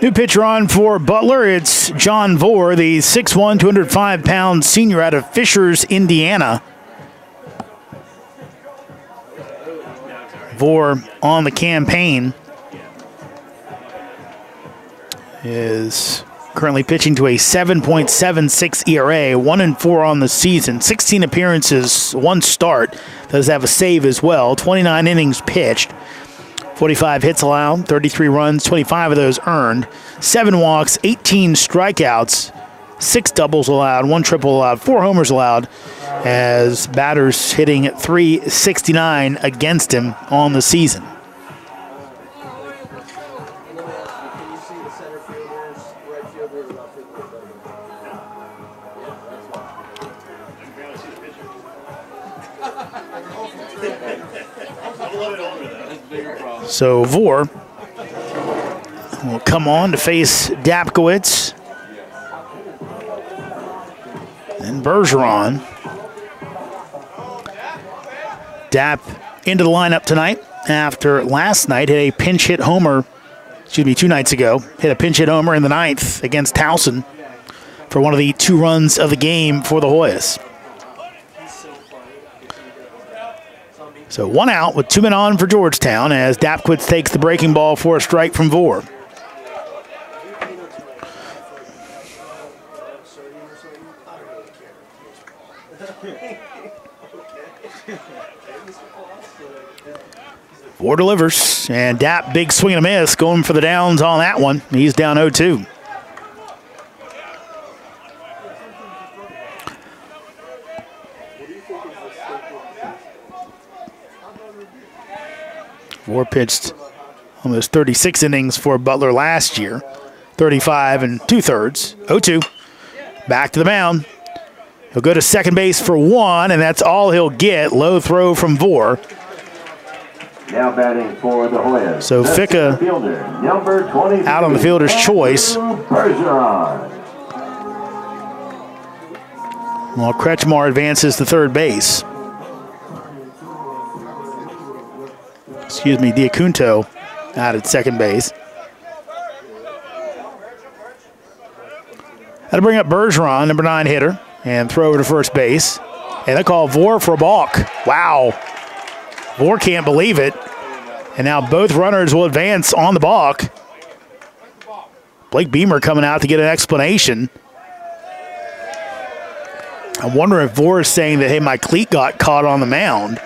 New pitcher on for Butler. It's John Vore, the 6'1", 205-pound senior out of Fishers, Indiana. Vore on the campaign is currently pitching to a 7.76 ERA, 1-4 on the season, 16 appearances, 1 start. Does have a save as well, 29 innings pitched. 45 hits allowed, 33 runs, 25 of those earned, 7 walks, 18 strikeouts, 6 doubles allowed, 1 triple allowed, 4 homers allowed, as batters hitting at .369 against him on the season. So Vore will come on to face Dapkowitz and Bergeron. Dap into the lineup tonight after last night hit a pinch hit homer, 2 nights ago, hit a pinch hit homer in the 9th against Towson for one of the 2 runs of the game for the Hoyas. So 1 out with 2 men on for Georgetown as Dapkowitz takes the breaking ball for a strike from Vore. Vore delivers, and Dap, big swing and a miss, going for the downs on that one. He's down 0-2. Vore pitched almost 36 innings for Butler last year, 35 2/3, 0-2. Back to the mound. He'll go to second base for 1, and that's all he'll get. Low throw from Vore. Now batting for the Hoyas. So Ficka out on the fielder's choice. Bergeron. While Kretschmar advances to third base. Diacunto out at second base. That'll bring up Bergeron, number 9 hitter, and throw over to first base. And they call Vore for a balk. Wow. Vore can't believe it. And now both runners will advance on the balk. Blake Beamer coming out to get an explanation. I wonder if Vore is saying that, hey, my cleat got caught on the mound.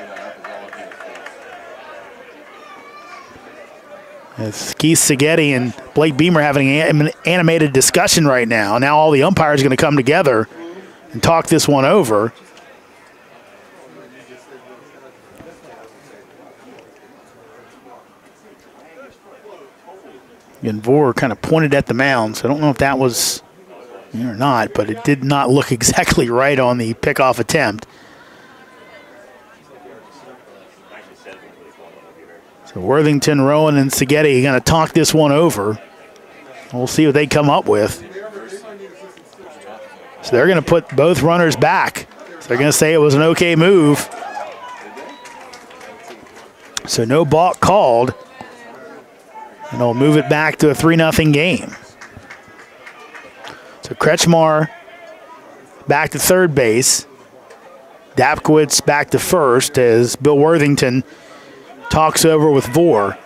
It's Keith Seghetti and Blake Beamer having an animated discussion right now. Now all the umpires are going to come together and talk this one over. And Vore kind of pointed at the mound, so I don't know if that was or not, but it did not look exactly right on the pickoff attempt. So Worthington, Rowan, and Seghetti are going to talk this one over. We'll see what they come up with. So they're going to put both runners back. So they're going to say it was an okay move. So no balk called. And they'll move it back to a 3-0 game. So Kretschmar back to third base. Dapkowitz back to first as Bill Worthington talks over with Vore.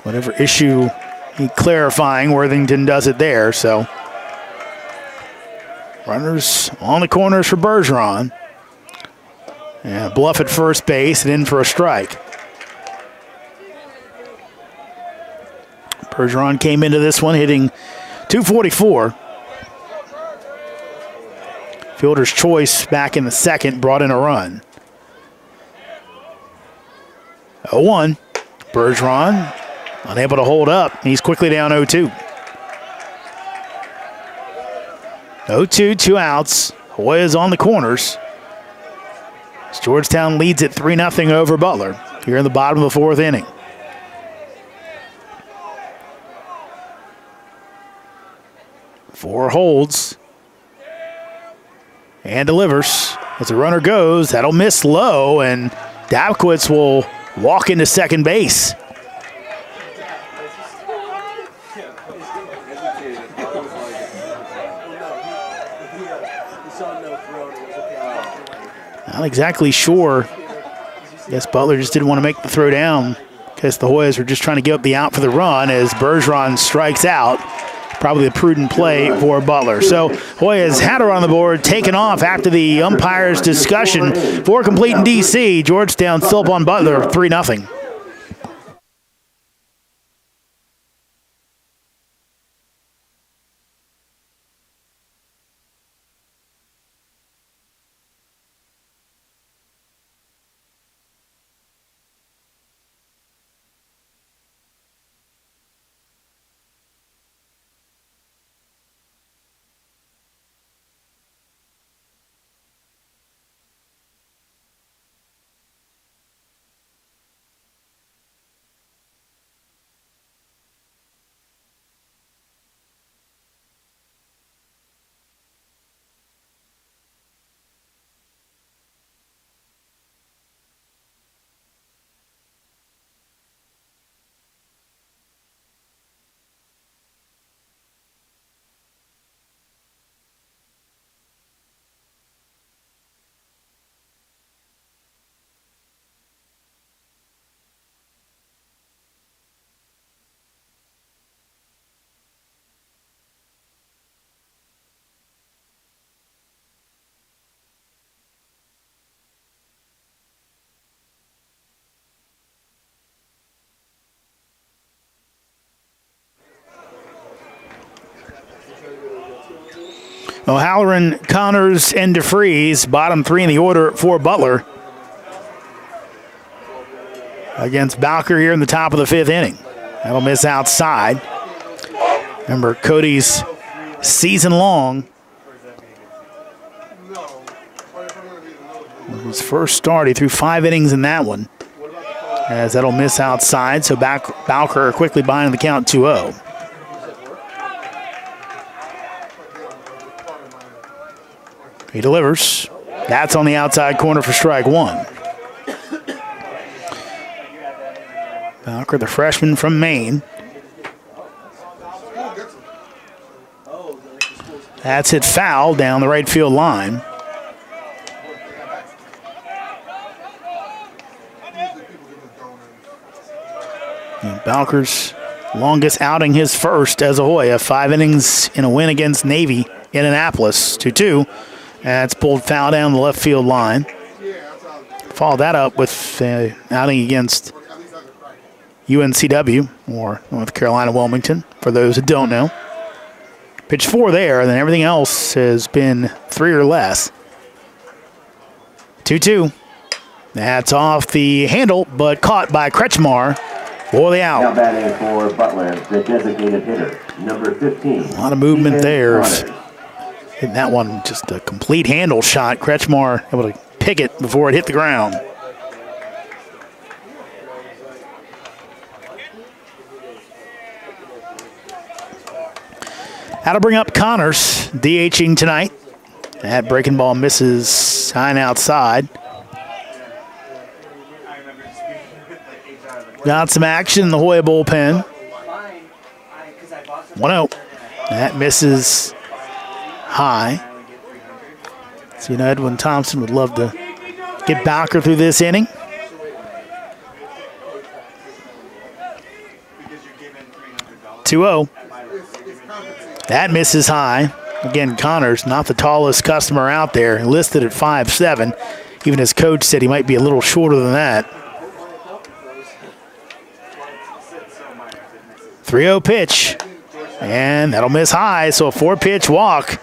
Whatever issue he clarifying, Worthington does it there. So runners on the corners for Bergeron. And bluff at first base and in for a strike. Bergeron came into this one hitting .244. Fielder's choice back in the second brought in a run. 0-1. Bergeron unable to hold up. He's quickly down 0-2. 0-2, 2 outs. Hoyas on the corners. Georgetown leads it 3-0 over Butler here in the bottom of the 4th inning. Vore holds and delivers. As the runner goes, that'll miss low, and Dapkowitz will walk into second base. Not exactly sure. I guess Butler just didn't want to make the throw down because the Hoyas were just trying to give up the out for the run as Bergeron strikes out. Probably a prudent play for Butler. So Hoyas had her on the board, taken off after the umpire's discussion. For complete in D.C., Georgetown still up on Butler 3-0. O'Halloran, Connors, and DeFries, bottom three in the order for Butler. Against Bowker here in the top of the fifth inning. That'll miss outside. Remember, Cody's season long. His first start, he threw 5 innings in that one. As that'll miss outside, so Bowker quickly behind the count 2-0. He delivers. That's on the outside corner for strike one. Bowker, the freshman from Maine. That's hit foul down the right field line. And Bowker's longest outing, his first as a Hoya. 5 innings in a win against Navy in Annapolis. 2-2. That's pulled foul down the left field line. Follow that up with outing against UNCW, or North Carolina Wilmington, for those that don't know. Pitch 4 there, and then everything else has been 3 or less. 2-2. That's off the handle, but caught by Kretschmar for the out. Now batting for Butler, the designated hitter, number 15. A lot of movement there. Hitting that one, just a complete handle shot. Kretschmar able to pick it before it hit the ground. How to bring up Connors, DHing tonight. That breaking ball misses high and outside. Got some action in the Hoya bullpen. 1-0. That misses high. So, Edwin Thompson would love to get Bowker through this inning. That misses high. Again, Connors, not the tallest customer out there, listed at 5'7". Even his coach said he might be a little shorter than that. 3-0 pitch, and that'll miss high, so a 4-pitch walk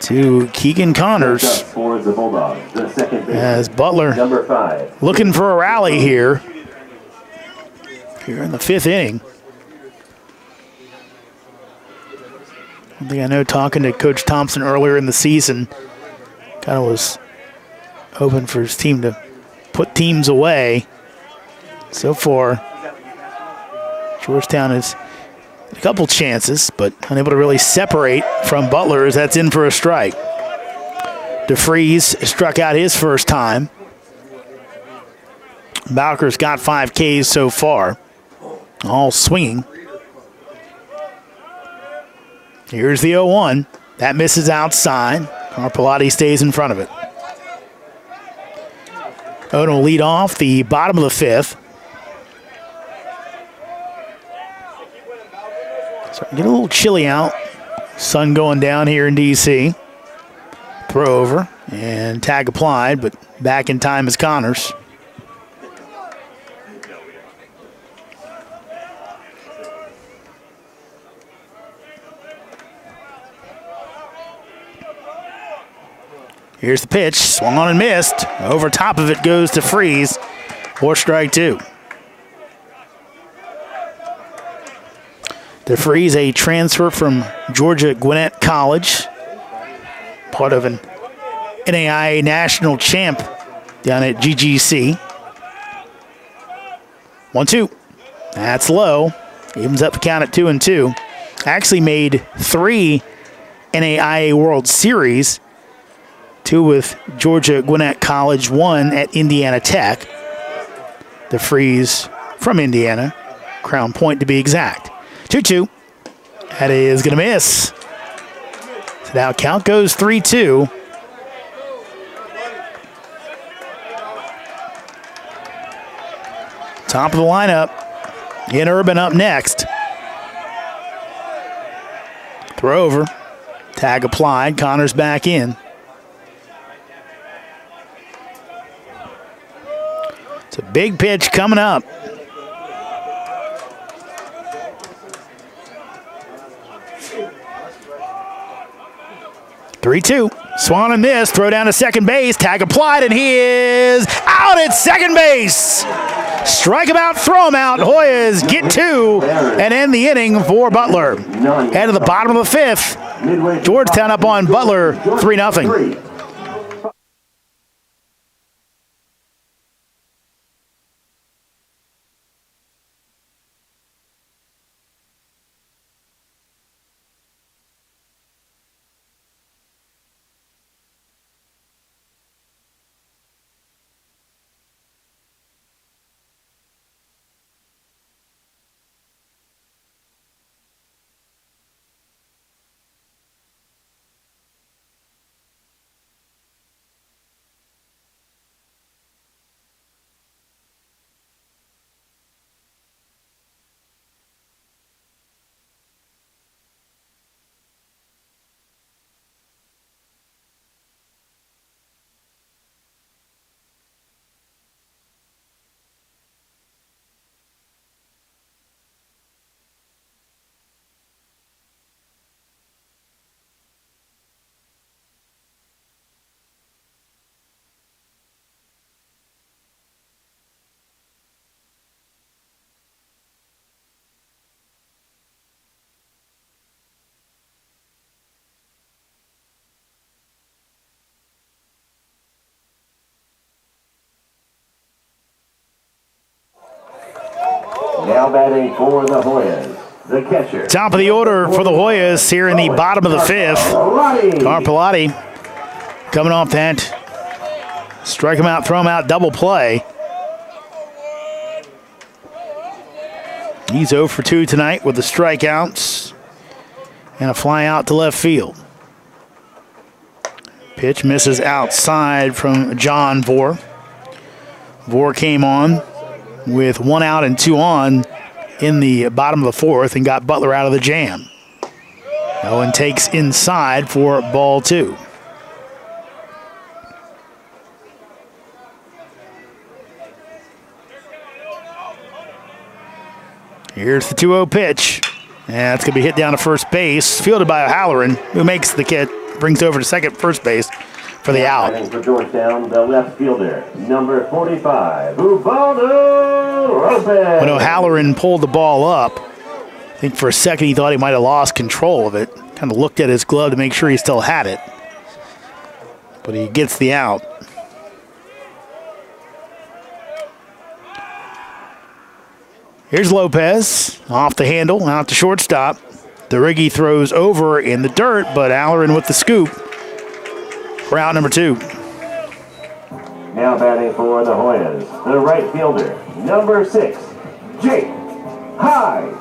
to Keegan Connors. For the Bulldogs, the second baseman, as Butler number 5. looking for a rally here in the 5th inning. One thing I know, talking to Coach Thompson earlier in the season, kind of was hoping for his team to put teams away. So far, Georgetown has a couple chances, but unable to really separate from Butler as that's in for a strike. DeFries struck out his first time. Bowker's got 5 Ks so far, all swinging. Here's the 0-1. That misses outside. Carpellotti stays in front of it. Owen will lead off the bottom of the 5th. Starting to get a little chilly out. Sun going down here in D.C. Throw over and tag applied, but back in time is Connors. Here's the pitch, swung on and missed. Over top of it goes to Freeze for strike 2. DeFries, a transfer from Georgia Gwinnett College, part of an NAIA national champ down at GGC. 1-2. That's low. Evens up the count at 2-2. Actually made 3 NAIA World Series. 2 with Georgia Gwinnett College, 1 at Indiana Tech. DeFries from Indiana, Crown Point to be exact. 2-2. That is going to miss. So now count goes 3-2. Top of the lineup. In Urban up next. Throw over. Tag applied. Connors back in. It's a big pitch coming up. 3-2. Swung and missed. Throw down to second base. Tag applied, and he is out at second base. Strike him out, throw him out. Hoyas get 2 and end the inning for Butler. Head to the bottom of the 5th. Georgetown up on Butler 3-0. Now batting for the Hoyas, the catcher. Top of the order for the Hoyas here in the bottom of the 5th. Carpellotti coming off that strike him out, throw him out, double play. He's 0 for 2 tonight with the strikeouts and a fly out to left field. Pitch misses outside from John Vore. Vore came on with 1 out and 2 on in the bottom of the 4th and got Butler out of the jam. Owen takes inside for ball 2. Here's the 2-0 pitch. And it's going to be hit down to first base, fielded by O'Halloran, who makes the catch, brings over to first base for the out. For Georgetown, the left fielder, number 45, Ubaldo Lopez. When O'Halloran pulled the ball up, I think for a second he thought he might have lost control of it. Kind of looked at his glove to make sure he still had it. But he gets the out. Here's Lopez off the handle, out to shortstop. DeRiggi throws over in the dirt, but Halloran with the scoop for out number 2. Now batting for the Hoyas, the right fielder, number 6, Jake Hyde.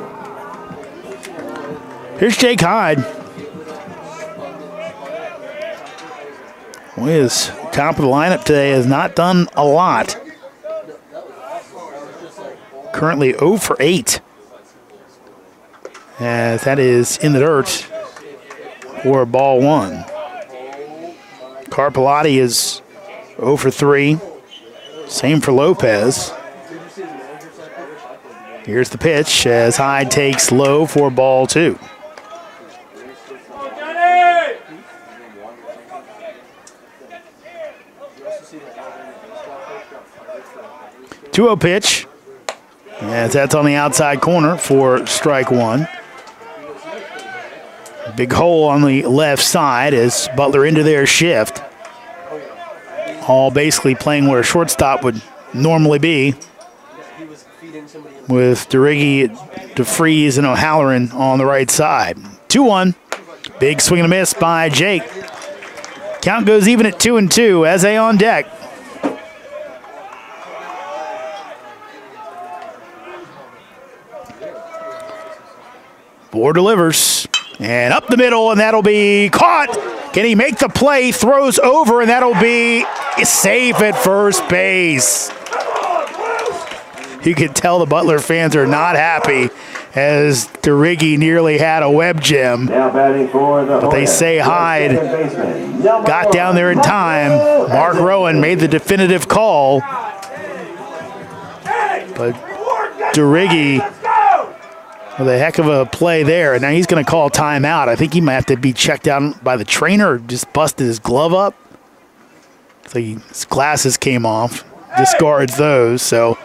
Here's Jake Hyde. Hoyas, top of the lineup today, has not done a lot. Currently 0 for 8. As that is in the dirt for ball 1. Carpellotti is 0 for 3. Same for Lopez. Here's the pitch as Hyde takes low for ball 2. Two-0 pitch. As that's on the outside corner for strike 1. Big hole on the left side as Butler into their shift. All basically playing where a shortstop would normally be, with DeRiggi, DeFries, and O'Halloran on the right side. 2-1. Big swing and a miss by Jake. Count goes even at 2-2. Eze on deck. Vore delivers, and up the middle, and that'll be caught. Can he make the play? Throws over, and that'll be safe at first base. You can tell the Butler fans are not happy as DeRiggi nearly had a web gem. Now batting for the But they say Hyde got down there in time. Mark Rowan made the definitive call. But DeRiggi With a heck of a play there. Now he's going to call timeout. I think he might have to be checked out by the trainer or just busted his glove up. So his glasses came off. Discards those. So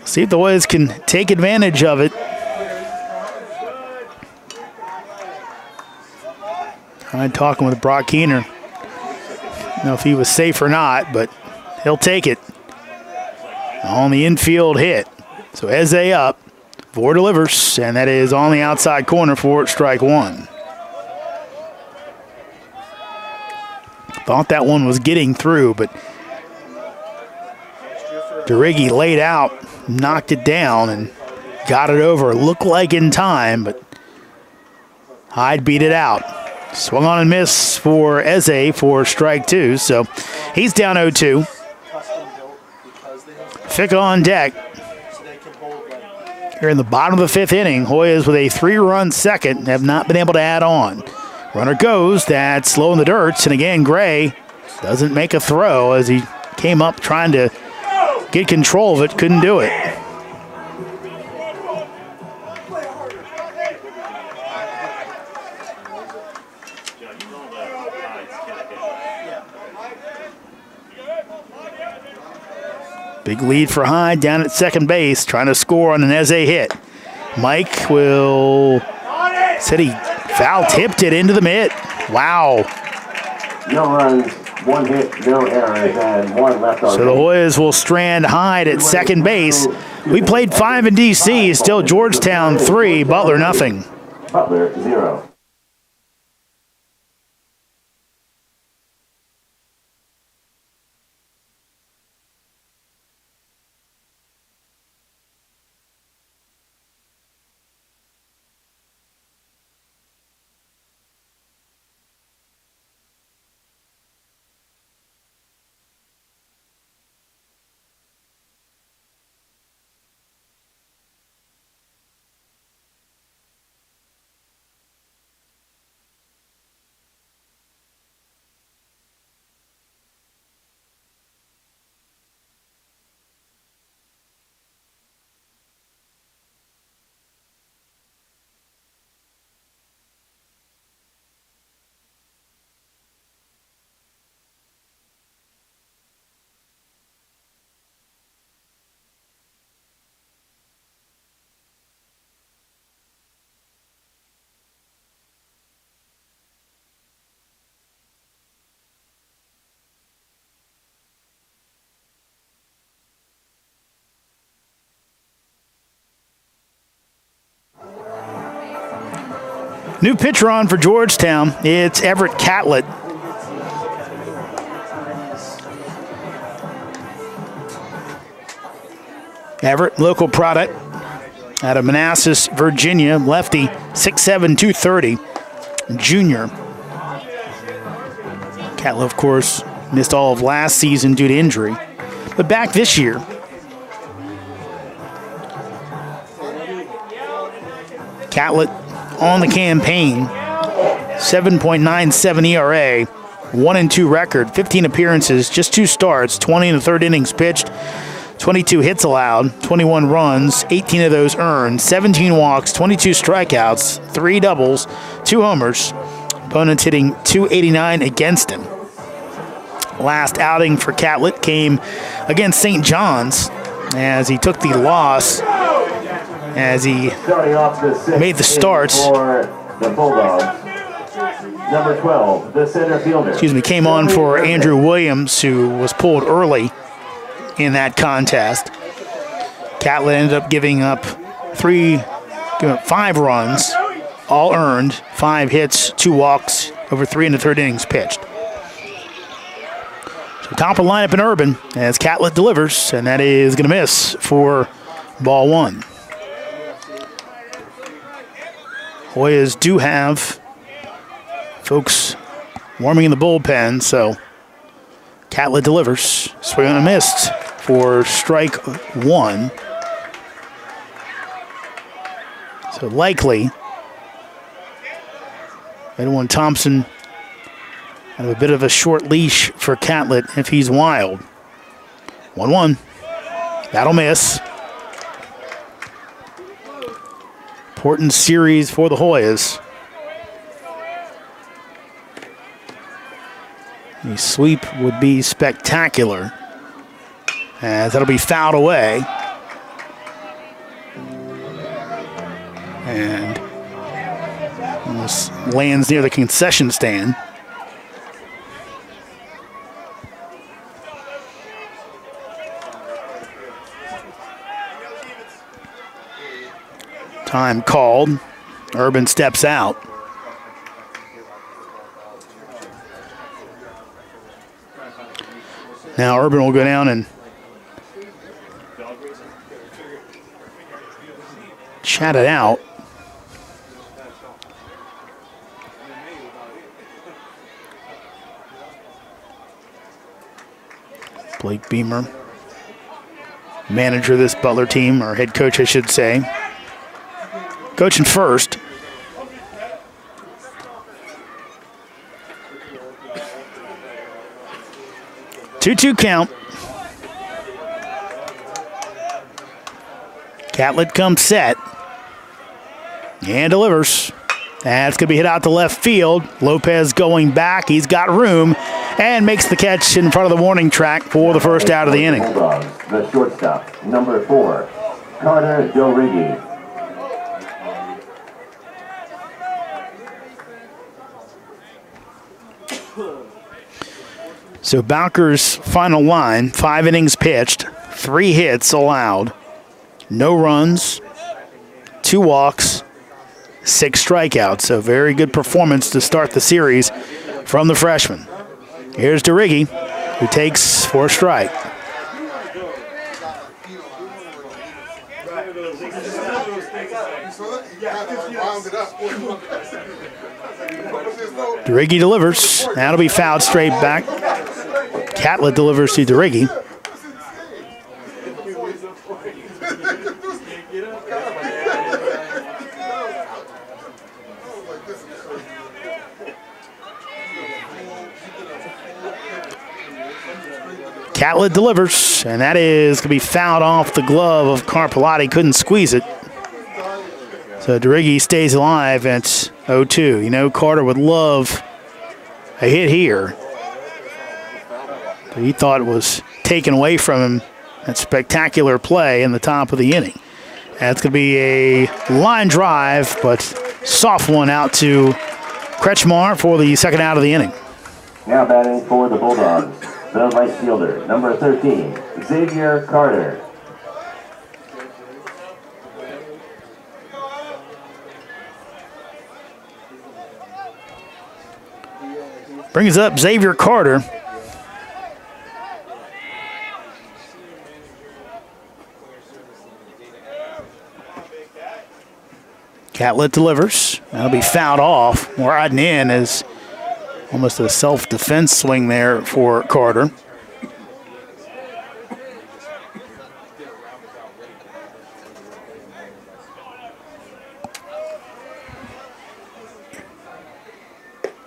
see if the Hoyas can take advantage of it. I'm talking with Brock Keener. I don't know if he was safe or not, but he'll take it. On the infield hit. So Eze up. Vore delivers, and that is on the outside corner for strike one. Thought that one was getting through, but DeRiggi laid out, knocked it down, and got it over. Looked like in time, but Hyde beat it out. Swung on and miss for Eze for strike two, so he's down 0-2. Fick on deck. Here in the bottom of the fifth inning, Hoyas with a 3-run second have not been able to add on. Runner goes, that's low in the dirt, and again, Gray doesn't make a throw as he came up trying to get control of it, couldn't do it. Big lead for Hyde down at second base, trying to score on an Eze hit. Mike will, said he foul tipped it into the mitt. Wow. No runs, 1 hit, no errors, and 1 left on. So the Hoyas will strand Hyde at second base. We played 5 in D.C., still Georgetown 3, Butler nothing. Butler 0. New pitcher on for Georgetown. It's Everett Catlett. Everett, local product out of Manassas, Virginia. Lefty, 6'7", 230. Junior. Catlett, of course, missed all of last season due to injury. But back this year. Catlett on the campaign, 7.97 ERA, 1-2 record, 15 appearances, just 2 starts, 20 in the third innings pitched, 22 hits allowed, 21 runs, 18 of those earned, 17 walks, 22 strikeouts, 3 doubles, 2 homers. Opponents hitting .289 against him. Last outing for Catlett came against St. John's as he took the loss as he made the start. For the Bulldogs, number 12, the center fielder. Came on for Andrew Williams, who was pulled early in that contest. Catlett ended up giving up 5 runs, all earned, 5 hits, 2 walks, over 3 in the third innings pitched. So top of the lineup in Urban as Catlett delivers, and that is going to miss for ball 1. Hoyas do have folks warming in the bullpen, so Catlett delivers. Swing on a miss for strike 1. So likely, Edwin Thompson have a bit of a short leash for Catlett if he's wild. 1-1. That'll miss. Important series for the Hoyas. A sweep would be spectacular, as that'll be fouled away. And almost lands near the concession stand. Time called. Urban steps out. Now Urban will go down and chat it out. Blake Beamer, manager of this Butler team, or head coach, I should say. Coaching first. Two-two count. Catlett comes set. And delivers. That's going to be hit out to left field. Lopez going back. He's got room. And makes the catch in front of the warning track for the first out of the inning. Bulldogs, the shortstop, number 4, Carter Dorigi. So Bowker's final line, 5 innings pitched, 3 hits allowed, no runs, 2 walks, 6 strikeouts. So very good performance to start the series from the freshman. Here's Dorigi, who takes for a strike. Dorigi delivers. That'll be fouled straight back. Catlett delivers to Dorigi. Catlett delivers, and that is going to be fouled off the glove of Carpellotti. Couldn't squeeze it. So Dorigi stays alive at 0-2. You know, Carter would love a hit here. But he thought it was taken away from him. That spectacular play in the top of the inning. That's going to be a line drive, but soft one out to Kretschmar for the second out of the inning. Now batting for the Bulldogs, the right fielder, number 13, Xavier Carter. Brings up Xavier Carter. Catlett delivers. That'll be fouled off. Riding in is almost a self-defense swing there for Carter.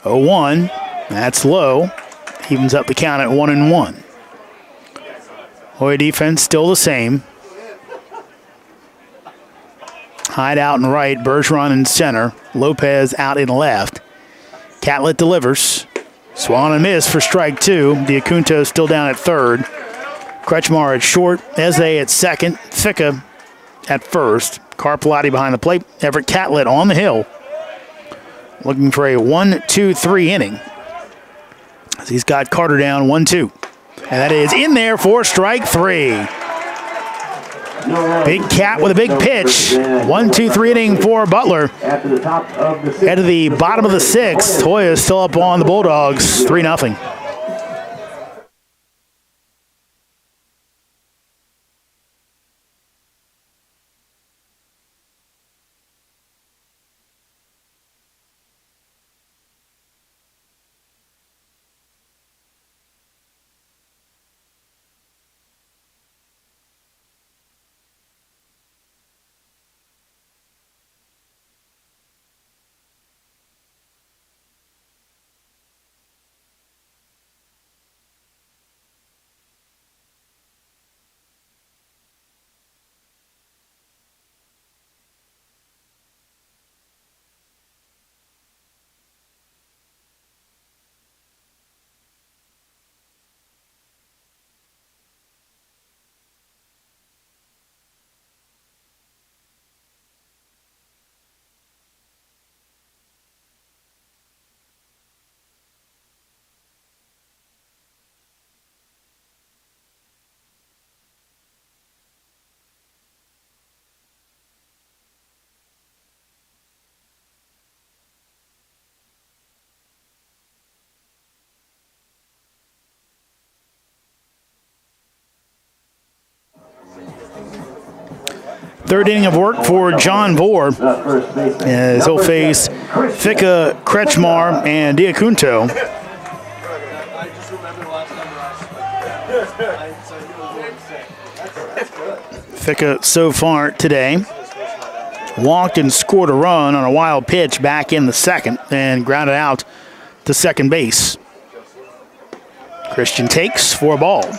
Oh, 1. That's low. Evens up the count at 1-1. Hoya defense still the same. Hyde out in right, Bergeron in center, Lopez out in left. Catlett delivers. Swung and miss for strike 2. Diacunto still down at third. Kretschmar at short, Eze at second, Ficca at first. Carpellotti behind the plate. Everett Catlett on the hill. Looking for a 1-2-3 inning. As he's got Carter down 1-2. And that is in there for strike 3. Big Cat with a big pitch. 1-2-3 inning for Butler. Head to the bottom of the 6th. Hoya is still up on the Bulldogs, 3-0. Third inning of work for John Vore as he'll face Fika, Kretschmar, and Diacunto. Fika so far today walked and scored a run on a wild pitch back in the second and grounded out to second base. Christian takes for a ball.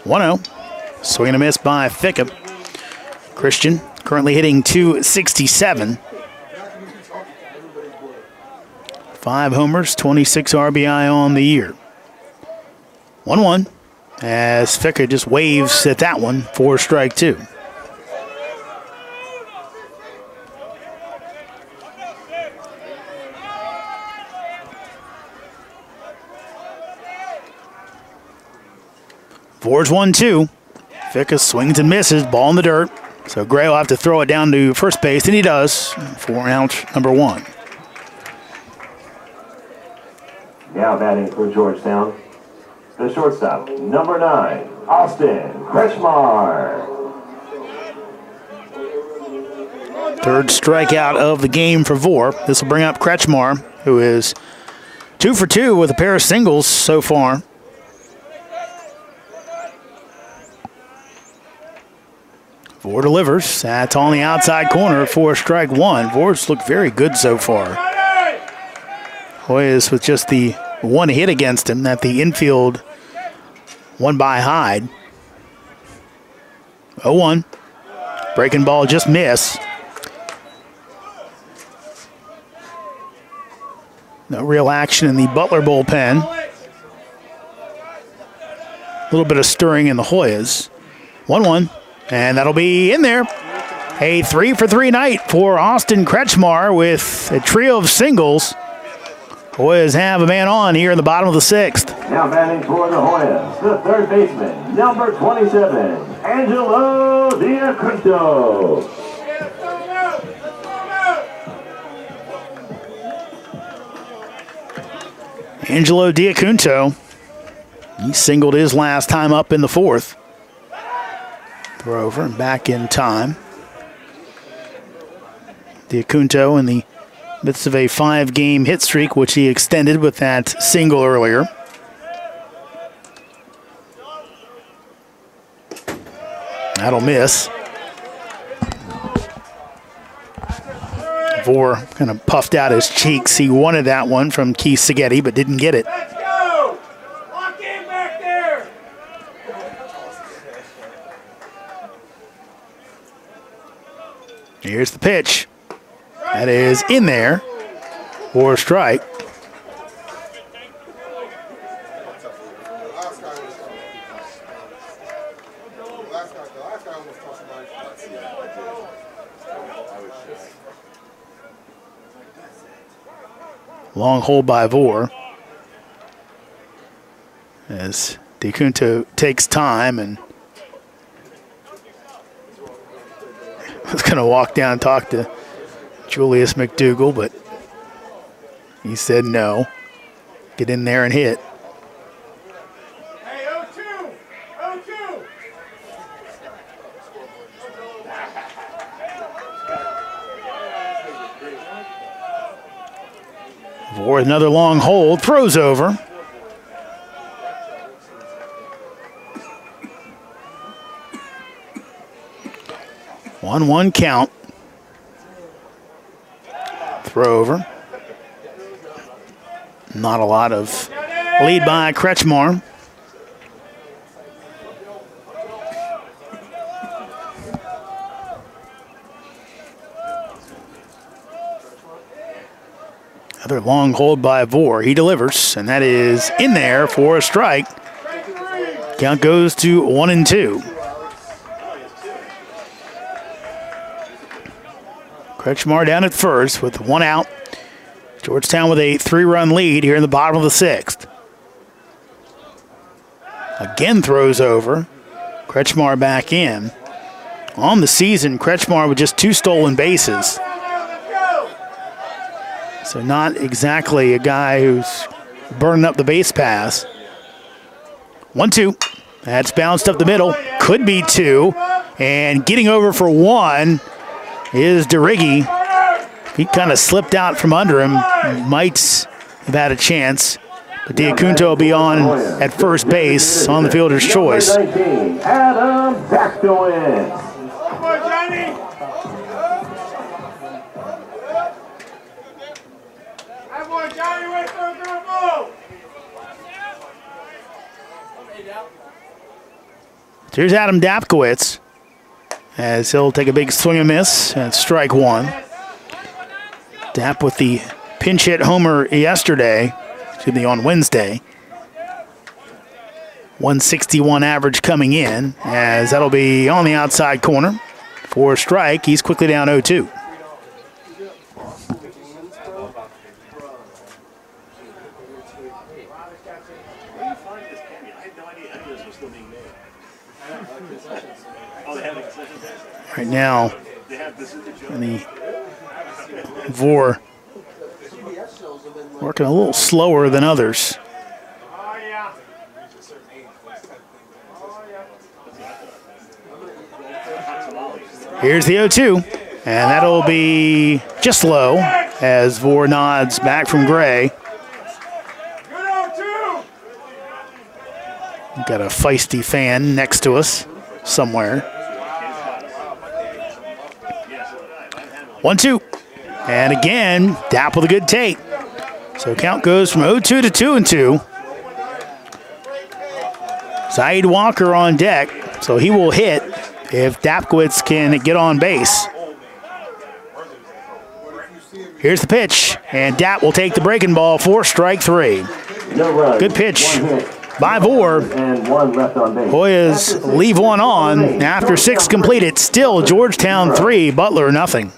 One-0. Swing and a miss by Fika. Christian currently hitting .267. 5 homers, 26 RBI on the year. 1-1 as Fika just waves at that one for strike two. Vore's 1-2. Fika swings and misses, ball in the dirt. So Gray will have to throw it down to first base, and he does for out number one. Now batting for Georgetown, the shortstop, number 9, Austin Kretschmar. Third strikeout of the game for Vore. This will bring up Kretschmar, who is 2 for 2 with a pair of singles so far. Vore delivers. That's on the outside corner for strike one. Vore's looked very good so far. Hoyas with just the one hit against him at the infield, one by Hyde. 0-1. Breaking ball just missed. No real action in the Butler bullpen. A little bit of stirring in the Hoyas. 1-1. And that'll be in there. A 3-for-3 night for Austin Kretschmar with a trio of singles. Hoyas have a man on here in the bottom of the sixth. Now batting for the Hoyas, the third baseman, number 27, Angelo Diacunto. Angelo Diacunto, he singled his last time up in the fourth. Throw over and back in time. Diacunto in the midst of a 5-game hit streak, which he extended with that single earlier. That'll miss. Vore kind of puffed out his cheeks. He wanted that one from Keith Seghetti, but didn't get it. Let's go! Lock in back there! Here's the pitch. That is in there for a strike. Long hold by Vore as Diacunto takes time and was going to walk down and talk to Julius McDougal, but he said no. Get in there and hit. Hey, 0-2! 0-2! Vore another long hold, throws over. One count. Throw over. Not a lot of lead by Kretschmar. Another long hold by Vore. He delivers, and that is in there for a strike. Count goes to 1-2. Kretschmar down at first with one out. Georgetown with a 3-run lead here in the bottom of the sixth. Again throws over. Kretschmar back in. On the season, Kretschmar with just 2 stolen bases. So not exactly a guy who's burning up the base pass. 1-2. That's bounced up the middle. Could be 2. And getting over for 1 is DeRiggi. He kind of slipped out from under him. Might have had a chance. But Diacunto will be on at first base on the fielder's choice. Adam Backowitz. Come on, Johnny. Come on, Johnny. Wait for him to move. Here's Adam Dapkowitz as he'll take a big swing and miss and strike 1. Dap with the pinch hit homer yesterday, on Wednesday. 161 average coming in as that'll be on the outside corner. For a strike, he's quickly down 0-2. Right now, the Vor working a little slower than others. Here's the 0-2, and that'll be just low as Vor nods back from Gray. Got a feisty fan next to us somewhere. 1-2. And again, Dap with a good take. So count goes from 0-2 to 2-2. Zaid Walker on deck, so he will hit if Dapkowitz can get on base. Here's the pitch, and Dap will take the breaking ball for strike 3. Good pitch by Vor. And 1 left on base. Hoyas leave 1 on after 6 completed. Still Georgetown 3, Butler nothing.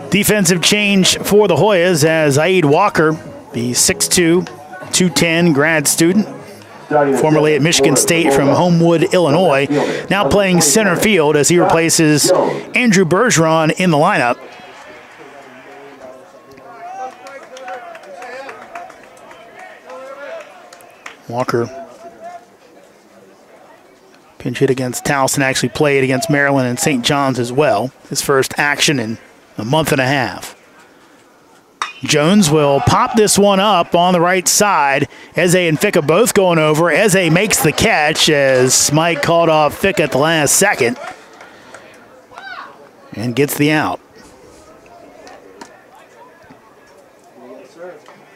Defensive change for the Hoyas as Zaid Walker, the 6'2", 210 grad student, formerly at Michigan State from Homewood, Illinois, now playing center field as he replaces Andrew Bergeron in the lineup. Walker pinch hit against Towson, actually played against Maryland and St. John's as well. His first action in a month and a half. Jones will pop this one up on the right side. Eze and Ficka both going over. Eze makes the catch as Mike called off Ficka at the last second and gets the out.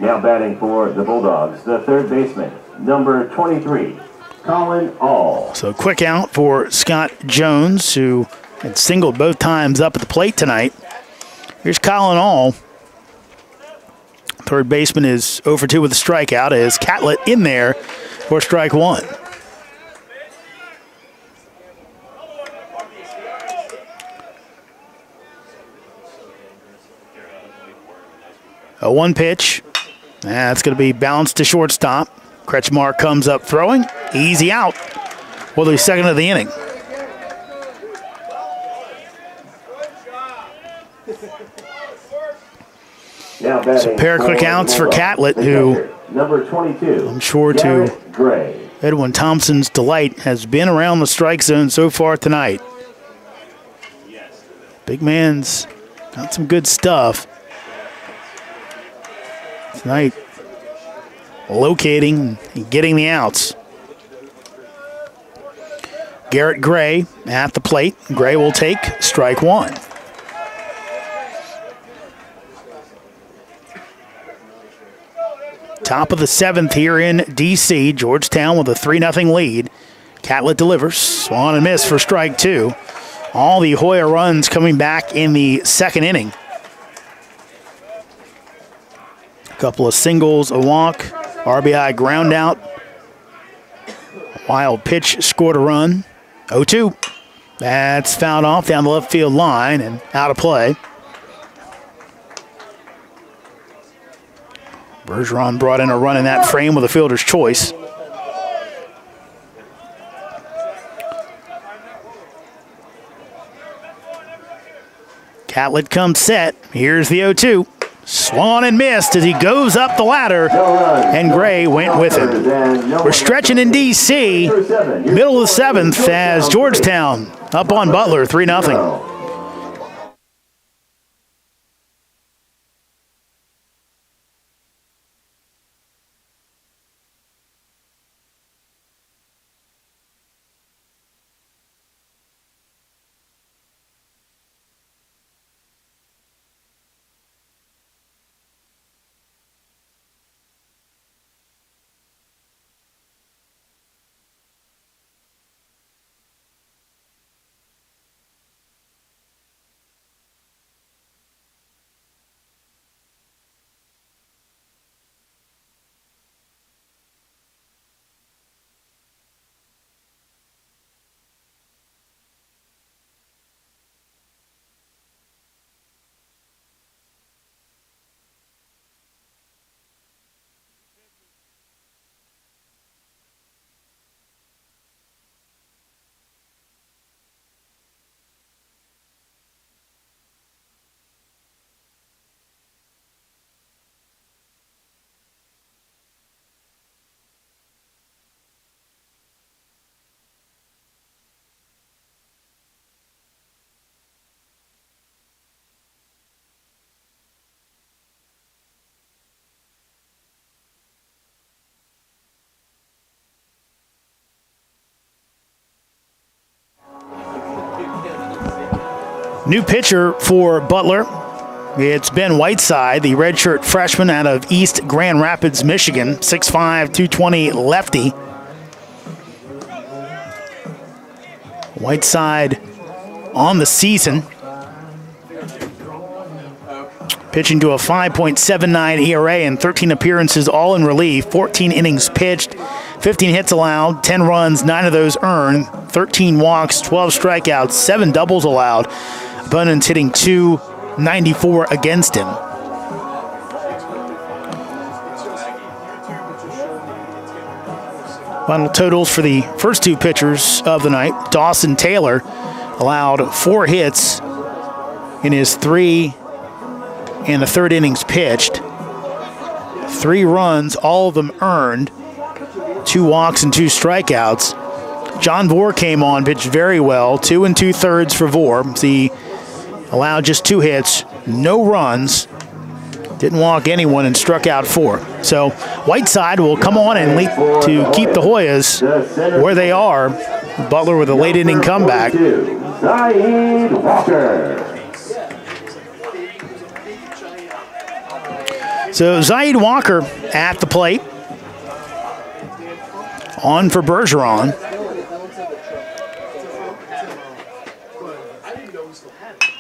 Now batting for the Bulldogs, the third baseman, number 23, Colin All. So quick out for Scott Jones, who had singled both times up at the plate tonight. Here's Colin All. Third baseman is 0-2 with a strikeout as Catlett in there for strike 1. A 1 pitch. That's going to be bounced to shortstop. Kretschmar comes up throwing. Easy out. Well, the second of the inning. Now batting Pair of quick for outs the for Bulldogs, Catlett, the who catcher, number 22. I'm sure to Garrett Gray. Edwin Thompson's delight has been around the strike zone so far tonight. Big man's got some good stuff tonight, locating and getting the outs. Garrett Gray at the plate. Gray will take strike one. Top of the seventh here in D.C. Georgetown with a 3-0 lead. Catlett delivers. Swung and miss for strike two. All the Hoya runs coming back in the second inning. A couple of singles, a walk, RBI ground out. A wild pitch scored a run. 0-2. That's fouled off down the left field line and out of play. Bergeron brought in a run in that frame with a fielder's choice. Catlett comes set. Here's the 0-2. Swung and missed as he goes up the ladder, and Gray went with it. We're stretching in D.C. Middle of the seventh as Georgetown up on Butler 3-0. New pitcher for Butler. It's Ben Whiteside, the redshirt freshman out of East Grand Rapids, Michigan. 6'5", 220 lefty. Whiteside on the season. Pitching to a 5.79 ERA and 13 appearances, all in relief. 14 innings pitched, 15 hits allowed, 10 runs, 9 of those earned, 13 walks, 12 strikeouts, 7 doubles allowed. Opponents hitting .294 against him. Final totals for the first two pitchers of the night. Dawson Taylor allowed 4 hits in his 3 and the third innings pitched. 3 runs, all of them earned. 2 walks and 2 strikeouts. John Vore came on, pitched very well. 2 2/3 for Vore. He allowed just 2 hits, no runs, didn't walk anyone, and struck out 4. So Whiteside will come on and lead to keep the Hoyas where they are. Butler with a late inning comeback. Zaid Walker. So Zaid Walker at the plate. On for Bergeron.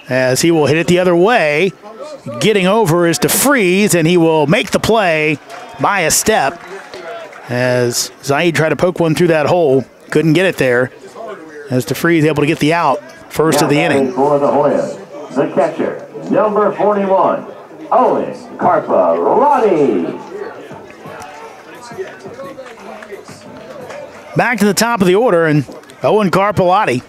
As he will hit it the other way. Getting over is DeFreeze, and he will make the play by a step. As Zaid tried to poke one through that hole, couldn't get it there. As DeFreeze able to get the out first of the inning. For the Hoyas, the catcher, number 41, Owen Carparati. Back to the top of the order, and Owen Carparati.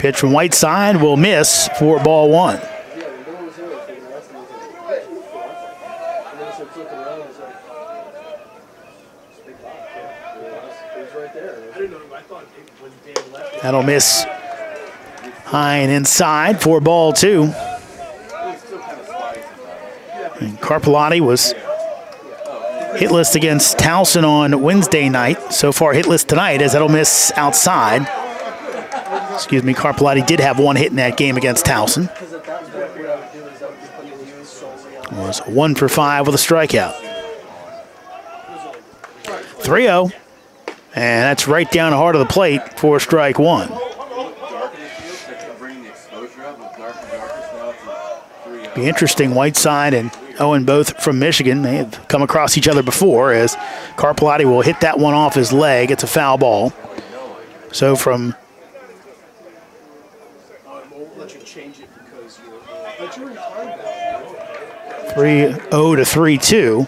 Pitch from Whiteside will miss for ball one. That'll miss high and inside for ball two. And Carpellotti was hitless against Towson on Wednesday night. So far hitless tonight as that'll miss outside. Excuse me, Carpellotti did have one hit in that game against Towson. Was 1 for 5 with a strikeout. 3-0. And that's right down the heart of the plate for strike one. Be interesting, Whiteside and Owen both from Michigan. They have come across each other before as Carpellotti will hit that one off his leg. It's a foul ball. So from 3-0 to 3-2.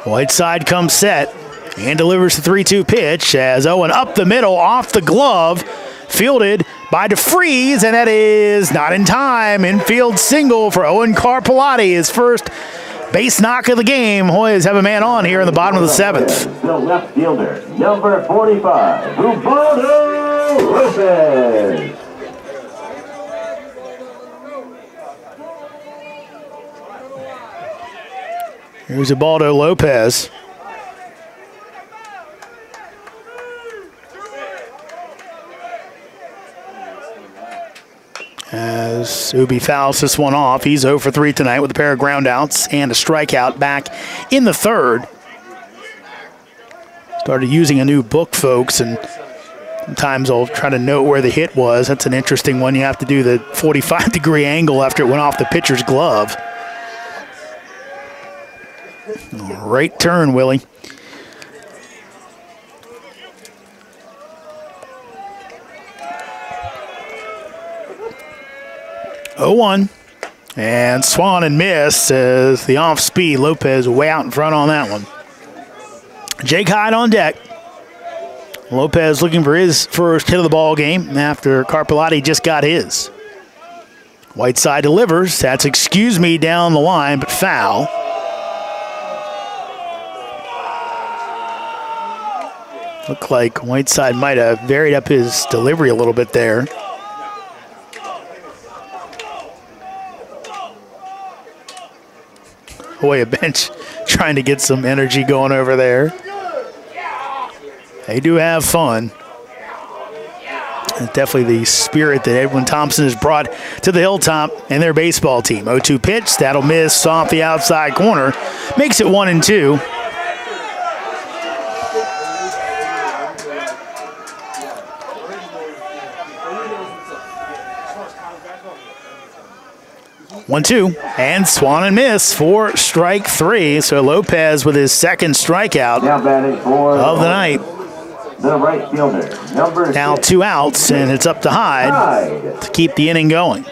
Whiteside comes set and delivers the 3-2 pitch as Owen up the middle, off the glove, fielded by DeFries, and that is not in time. Infield single for Owen Carpellotti, his first base knock of the game. Hoyas have a man on here in the bottom of the seventh. The left fielder, number 45, Ubaldo Lopez. Here's Ubaldo Lopez. As Ubi fouls this one off, he's 0 for 3 tonight with a pair of groundouts and a strikeout back in the third. Started using a new book, folks, and sometimes I'll try to note where the hit was. That's an interesting one. You have to do the 45-degree angle after it went off the pitcher's glove. Right turn, Willie. Oh, 1. And Swan and miss as the off speed. Lopez way out in front on that one. Jake Hyde on deck. Lopez looking for his first hit of the ball game after Carpellotti just got his. Whiteside delivers. That's excuse me down the line, but foul. Looked like Whiteside might have varied up his delivery a little bit there. Hoya bench trying to get some energy going over there. They do have fun. It's definitely the spirit that Edwin Thompson has brought to the Hilltop and their baseball team. 0-2 pitch, that'll miss off the outside corner. Makes it 1-2. One, two, and Swan and miss for strike three. So Lopez with his second strikeout Now batting for of the night. the right fielder, number Now 6, 2 outs, and it's up to Hyde to keep the inning going.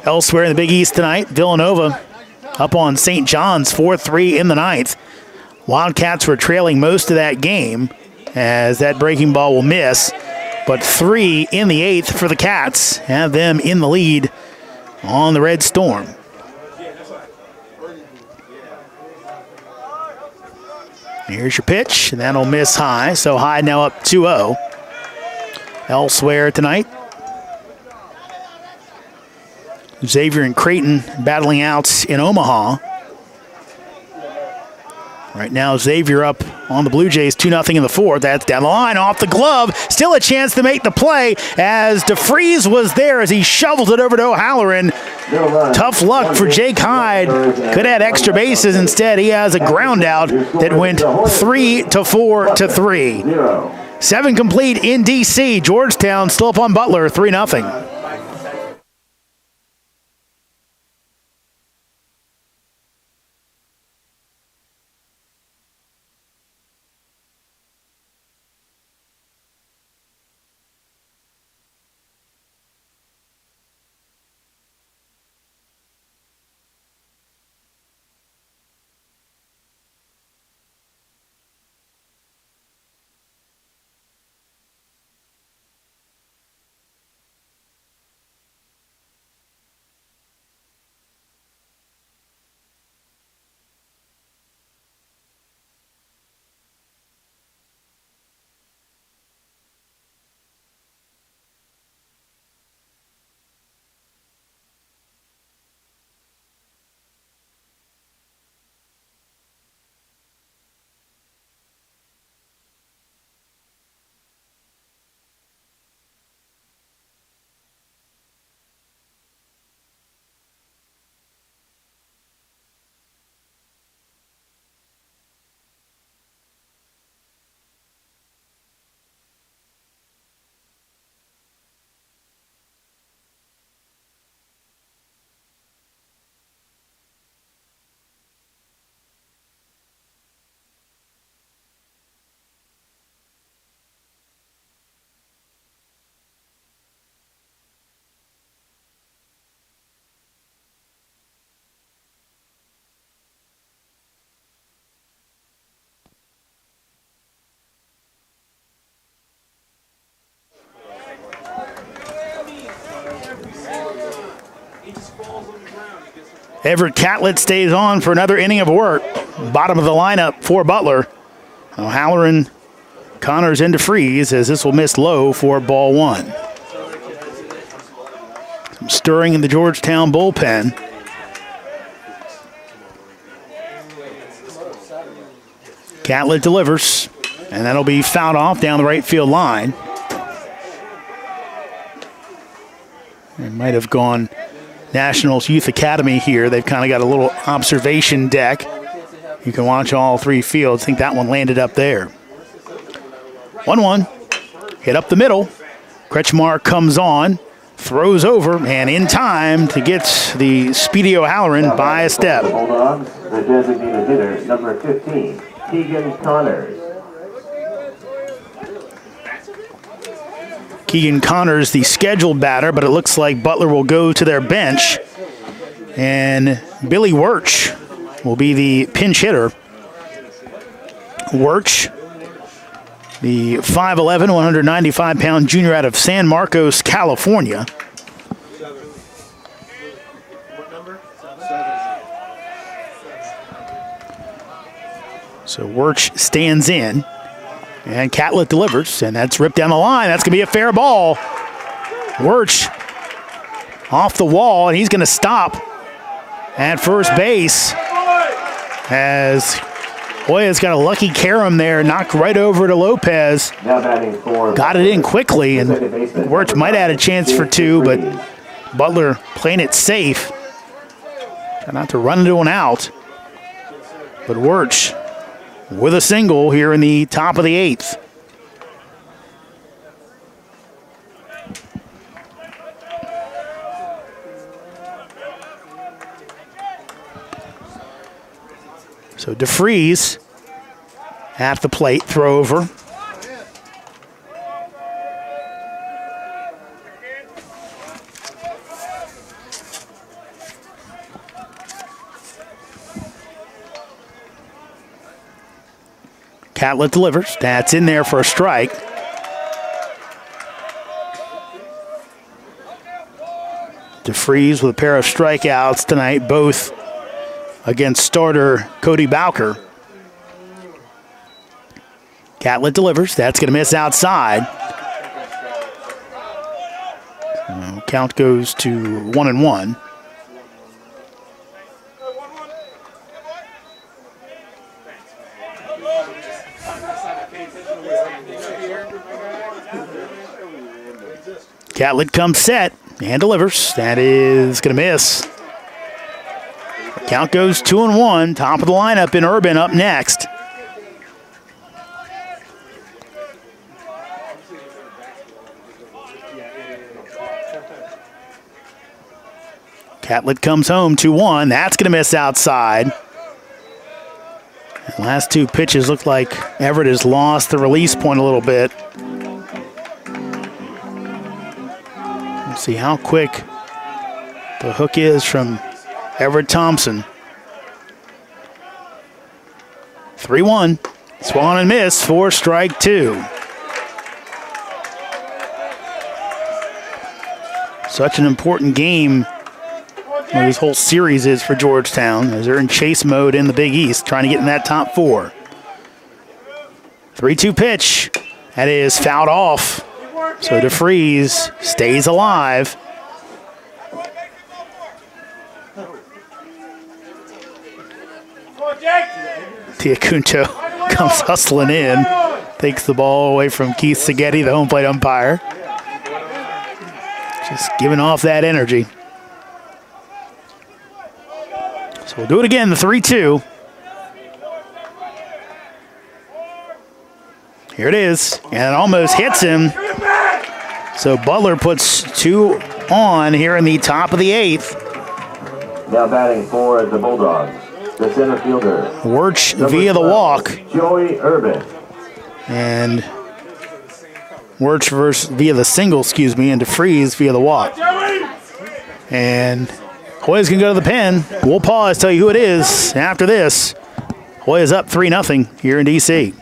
Elsewhere in the Big East tonight, Villanova up on St. John's 4-3 in the ninth. Wildcats were trailing most of that game as that breaking ball will miss. But 3 in the 8th for the Cats have them in the lead on the Red Storm. Here's your pitch, and that'll miss high. So Hyde now up 2-0. Elsewhere tonight, Xavier and Creighton battling out in Omaha. Right now, Xavier up on the Blue Jays 2-0 in the fourth. That's down the line, off the glove. Still a chance to make the play as DeFries was there as he shovels it over to O'Halloran. Tough luck for Jake Hyde. Could add extra bases. Instead, he has a ground out that went 3-4-3. 7 complete in D.C. Georgetown still up on Butler, 3-0. Everett Catlett stays on for another inning of work. Bottom of the lineup for Butler. O'Halloran, Connors into freeze as this will miss low for ball one. Some stirring in the Georgetown bullpen. Catlett delivers, and that'll be fouled off down the right field line. It might have gone Nationals Youth Academy here. They've kind of got a little observation deck. You can watch all three fields. I think that one landed up there. 1-1. Hit up the middle. Kretschmar comes on, throws over, and in time to get the speedy O'Halloran by a step. The Bulldogs, the designated hitter, number 15, Keegan Connors. Keegan Connors, the scheduled batter, but it looks like Butler will go to their bench. And Billy Wirch will be the pinch hitter. Wirch, the 5'11", 195-pound junior out of San Marcos, California. So Wirch stands in. And Catlett delivers, and that's ripped down the line. That's going to be a fair ball. Wirch off the wall, and he's going to stop at first base as Hoya's got a lucky carom there, knocked right over to Lopez. Now batting for Got it in quickly, and Wirch might have had a chance for two, but Butler playing it safe. Try not to run into an out. But Wirch with a single here in the top of the eighth. So DeFries at the plate, throw over. Catlett delivers. That's in there for a strike. DeFries with a pair of strikeouts tonight, both against starter Cody Bowker. Catlett delivers. That's going to miss outside. So count goes to 1-1. Catlett comes set and delivers. That is going to miss. Count goes 2-1. Top of the lineup in Urban up next. Catlett comes home 2-1. That's going to miss outside. The last two pitches look like Everett has lost the release point a little bit. See how quick the hook is from Everett Thompson. 3-1. Swung and miss for strike two. Such an important game this whole series is for Georgetown as they're in chase mode in the Big East, trying to get in that top four. 3-2 pitch. That is fouled off. So DeFries stays alive. Tiacunto comes hustling in. Takes the ball away from Keith Seghetti, the home plate umpire. Just giving off that energy. So we'll do it again, the 3-2. Here it is, and it almost hits him. So Butler puts two on here in the top of the eighth. Now batting for the Bulldogs, the center fielder. Wirch via the walk. Joey Urban. And Wirch via the single, and DeFries via the walk. And Hoya's going to go to the pen. We'll pause, tell you who it is after this. Hoya's up 3-0 here in D.C.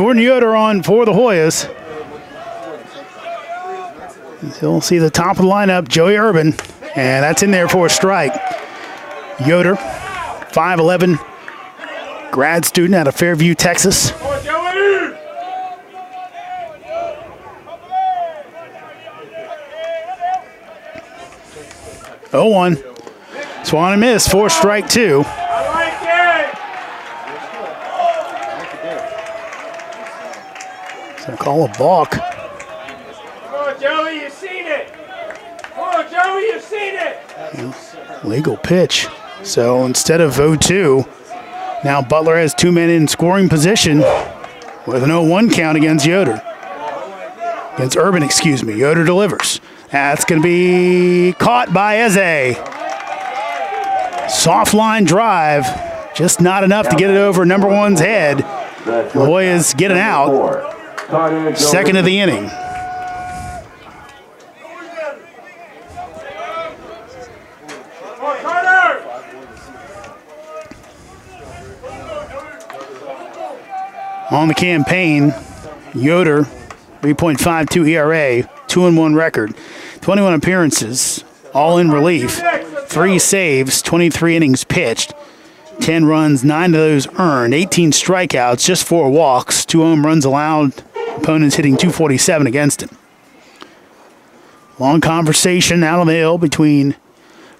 Jordan Yoder on for the Hoyas. He'll see the top of the lineup, Joey Urban, and that's in there for a strike. Yoder, 5'11", grad student out of Fairview, Texas. 0-1. Swung and missed for strike two. I like it. So call a balk. Come on, Joey, you've seen it. Come on, Joey, you've seen it. Legal pitch. So instead of 0-2, now Butler has two men in scoring position with an 0-1 count against Yoder. Against Urban, excuse me. Yoder delivers. That's going to be caught by Eze. Soft line drive, just not enough to get it over number one's head. The Hoyas get an out. Second of the inning. On the campaign, Yoder, 3.52 ERA, 2-1 record, 21 appearances, all in relief, 3 saves, 23 innings pitched, 10 runs, 9 of those earned, 18 strikeouts, just 4 walks, 2 home runs allowed, opponents hitting .247 against him. Long conversation out on the hill between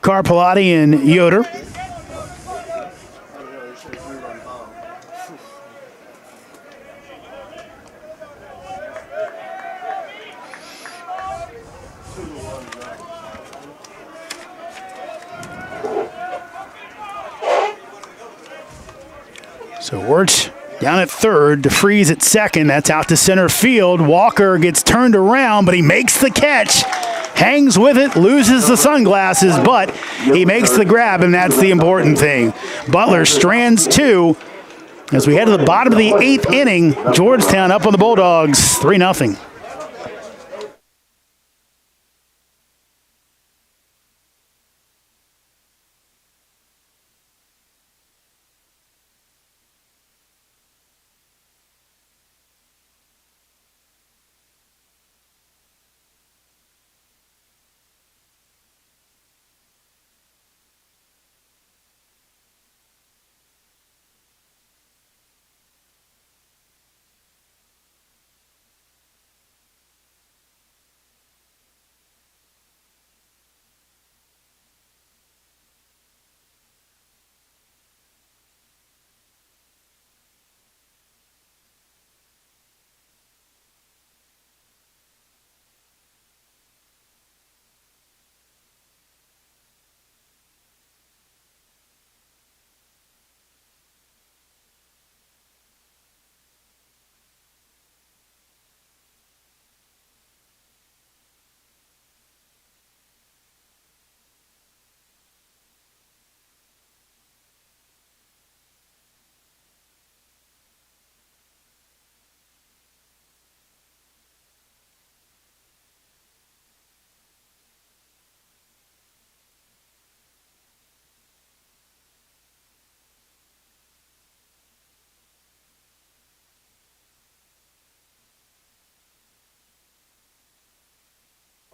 Carpellotti and Yoder. So Wirtz down at third, DeFreeze at second. That's out to center field. Walker gets turned around, but he makes the catch. Hangs with it, loses the sunglasses, but he makes the grab, and that's the important thing. Butler strands two. As we head to the bottom of the 8th inning, Georgetown up on the Bulldogs, 3-0.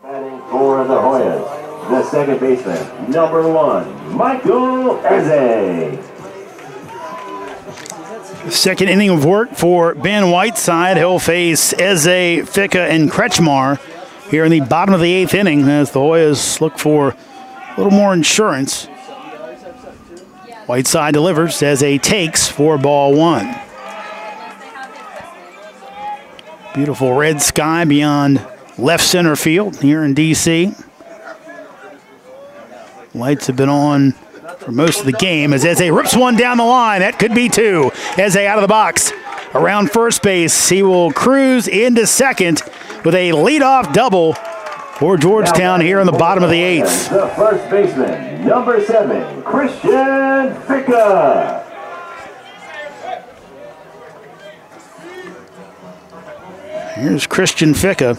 Batting for the Hoyas, the second baseman, number 1, Michael Eze. Second inning of work for Ben Whiteside. He'll face Eze, Ficca, and Kretschmar here in the bottom of the 8th inning as the Hoyas look for a little more insurance. Whiteside delivers. Eze takes for ball 1. Beautiful red sky beyond left center field here in D.C. Lights have been on for most of the game as Eze rips one down the line. That could be 2. Eze out of the box. Around first base, he will cruise into second with a leadoff double for Georgetown here in the bottom of the 8th. The first baseman, number 7, Christian Ficca. Here's Christian Ficca.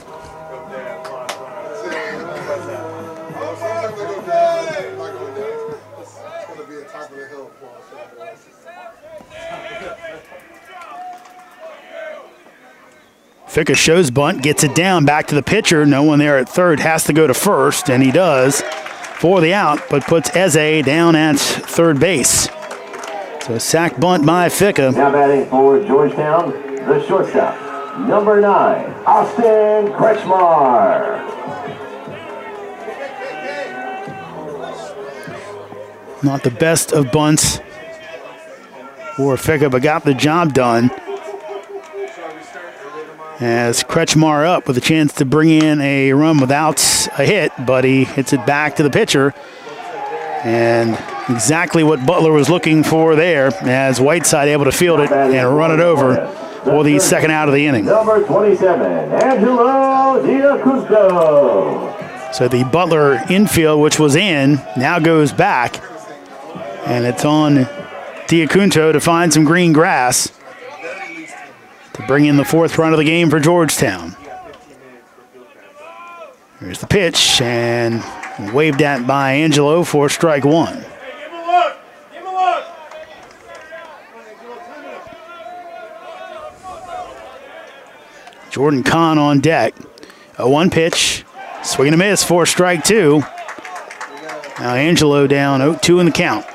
Ficka shows bunt, gets it down, back to the pitcher. No one there at third, has to go to first, and he does for the out, but puts Eze down at third base. So a sack bunt by Ficka. Now batting for Georgetown, the shortstop, number 9, Austin Kretschmar. Not the best of bunts for Ficka, but got the job done. As Kretschmar up with a chance to bring in a run without a hit, but he hits it back to the pitcher. And exactly what Butler was looking for there, as Whiteside able to field it and run it over for the second out of the inning. Number 27, Angelo Diacunto. So the Butler infield, which was in, now goes back. And it's on Diacunto to find some green grass to bring in the fourth run of the game for Georgetown. Here's the pitch, and waved at by Angelo for strike one. Hey, give him a look. Give him a look. Jordan Kahn on deck. A 1 pitch, swing and a miss for strike two. Now Angelo down 0-2 in the count.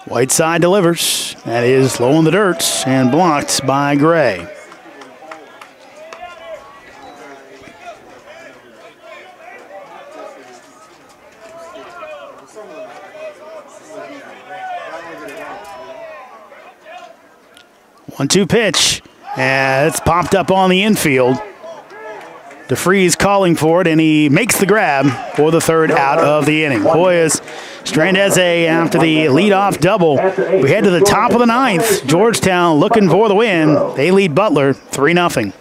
Whiteside delivers. That is low in the dirt and blocked by Gray. One-two pitch. And it's popped up on the infield. DeFreeze calling for it, and he makes the grab for the third out of the inning. Hoyas strand Eze after the leadoff double. We head to the top of the ninth. Georgetown looking for the win. They lead Butler 3-0.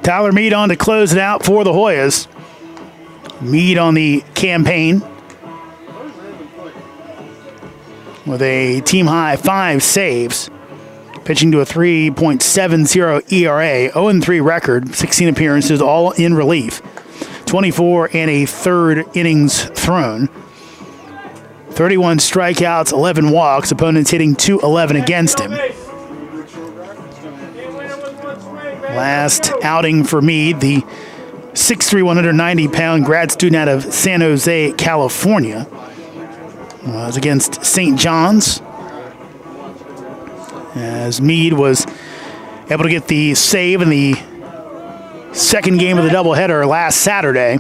Tyler Meade on to close it out for the Hoyas. Meade on the campaign with a team-high 5 saves. Pitching to a 3.70 ERA, 0-3 record, 16 appearances, all in relief. 24 and a third innings thrown. 31 strikeouts, 11 walks. Opponents hitting .211 against him. Last outing for Meade, the 6'3", 190-pound grad student out of San Jose, California, was against St. John's, as Meade was able to get the save in the second game of the doubleheader last Saturday,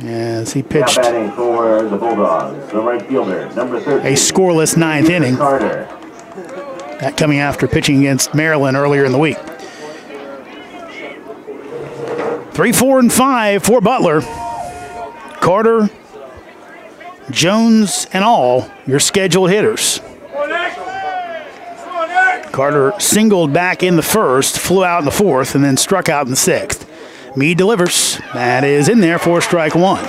as he pitched batting for the Bulldogs, the right fielder, number 13, a scoreless ninth inning. Carter. That coming after pitching against Maryland earlier in the week. 3, 4, and 5 for Butler. Carter, Jones, and all your scheduled hitters. Carter singled back in the first, flew out in the fourth, and then struck out in the sixth. Meade delivers. That is in there for strike one.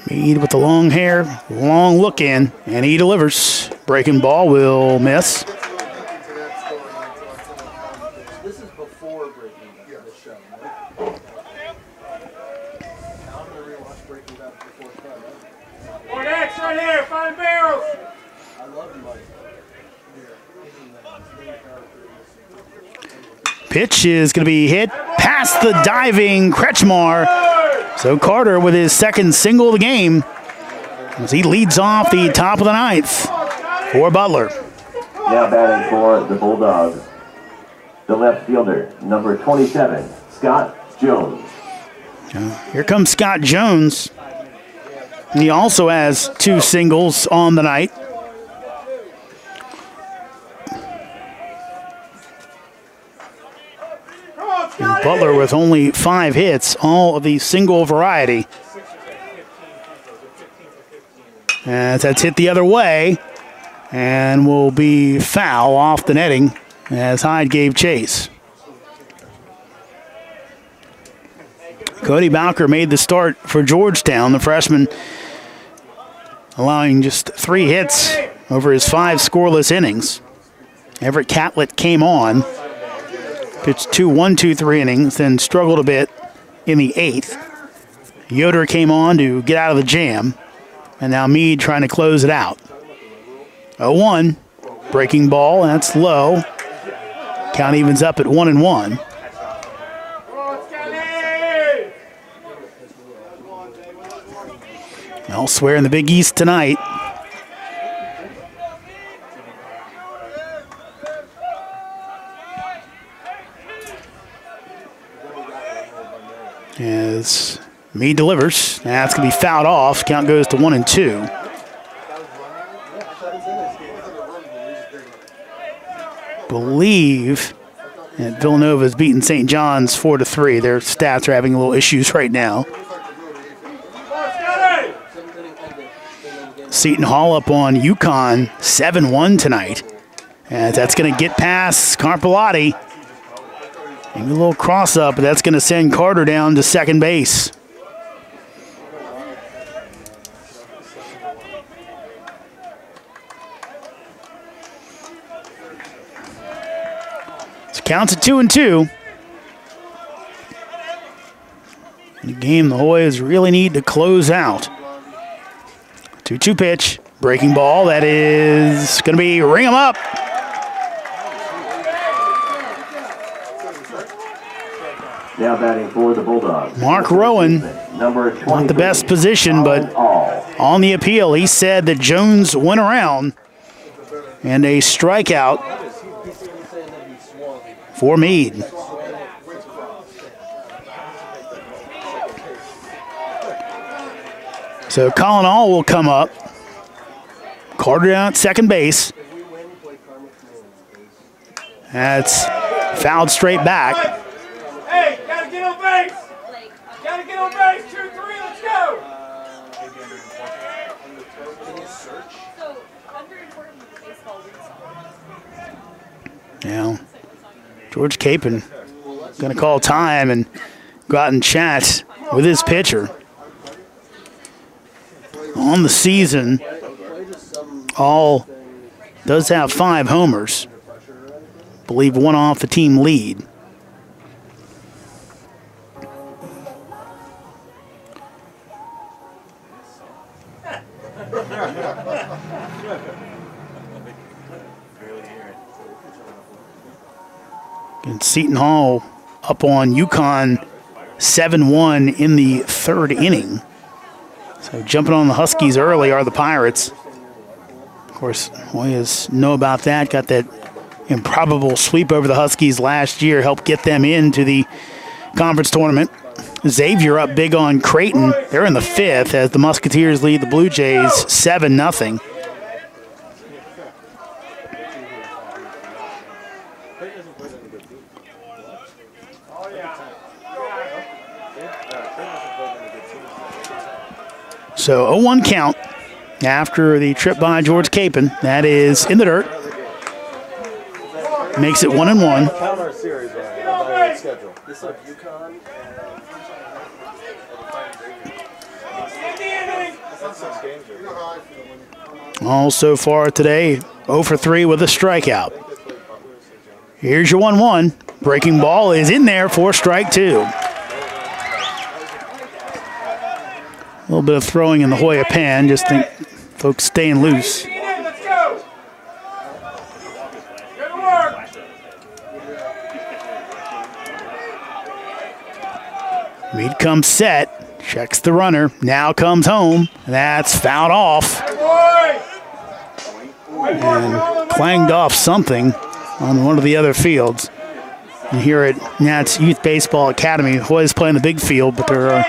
Mead with the long hair, long look in, and he delivers. Breaking ball will miss. This is before Breaking Bad, the show, right? I'm going to rewatch Breaking Bad before fun. More next right here, find barrels. I love Mike. Pitch is going to be hit past the diving Kretschmar. So Carter with his second single of the game as he leads off the top of the ninth for Butler. Now batting for the Bulldogs, the left fielder, number 27, Scott Jones. Here comes Scott Jones. He also has 2 singles on the night. And Butler with only 5 hits, all of the single variety. As that's hit the other way and will be foul off the netting as Hyde gave chase. Cody Bowker made the start for Georgetown, the freshman, allowing just 3 hits over his 5 scoreless innings. Everett Catlett came on, pitched 2 1-2-3 innings, then struggled a bit in the 8th. Yoder came on to get out of the jam, and now Mead trying to close it out. 0-1, breaking ball, that's low. Count evens up at 1-1. Elsewhere in the Big East tonight, as Mead delivers. That's going to be fouled off. Count goes to 1-2. Believe that Villanova's beaten St. John's 4-3. Their stats are having a little issues right now. Seton Hall up on UConn 7-1 tonight. And that's going to get past Carpellotti. Maybe a little cross up, but that's going to send Carter down to second base. So counts at 2-2. In a game the Hoyas really need to close out. 2-2 pitch, breaking ball. That is going to be ring him up. Now batting for the Bulldogs, Mark Rowan, number 20, not the best position, but on the appeal, he said that Jones went around and a strikeout for Mead. So Colin All will come up. Carter down at second base. That's fouled straight back. Hey, gotta get on base! Gotta get on base! 2-3, let's go! Yeah. George Capon going to call time and go out and chat with his pitcher. On the season, All does have 5 homers. I believe 1 off the team lead. And Seton Hall up on UConn 7-1 in the 3rd inning. So jumping on the Huskies early are the Pirates. Of course, Hoyas know about that. Got that improbable sweep over the Huskies last year. Helped get them into the conference tournament. Xavier up big on Creighton. They're in the 5th as the Musketeers lead the Blue Jays 7-0. So 0-1 count after the trip by George Capon. That is in the dirt. makes it 1-1. Count our series on schedule. This is UConn and All so far today, 0 for 3 with a strikeout. Here's your 1-1. Breaking ball is in there for strike 2. A little bit of throwing in the Hoya pen, just think folks staying loose. Let's go. Good work. Mead comes set, checks the runner, now comes home. That's fouled off Good boy. and clanged off something on one of the other fields. And here at Nats Youth Baseball Academy, Hoyas playing the big field, but they're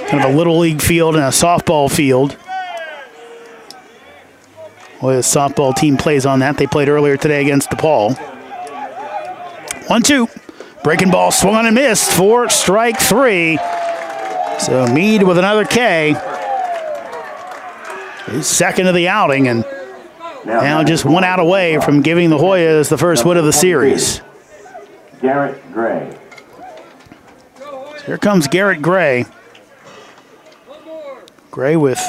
kind of a little league field and a softball field. Hoya's softball team plays on that. They played earlier today against DePaul. 1-2. Breaking ball swung on and missed for strike 3. So Mead with another K. His second of the outing, and now just 1 out away from giving the Hoyas the first win of the series. Garrett Gray. So here comes Garrett Gray. Gray with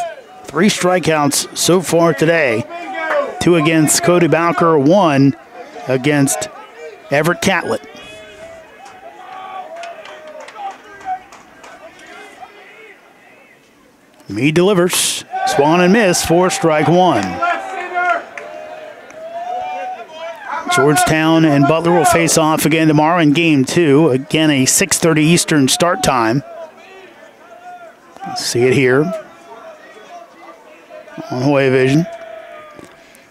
3 strikeouts so far today. 2 against Cody Bowker, 1 against Everett Catlett. Mead delivers. Swung and missed for strike 1. Georgetown and Butler will face off again tomorrow in game 2. Again, a 6:30 Eastern start time. See it here on Hoya Vision.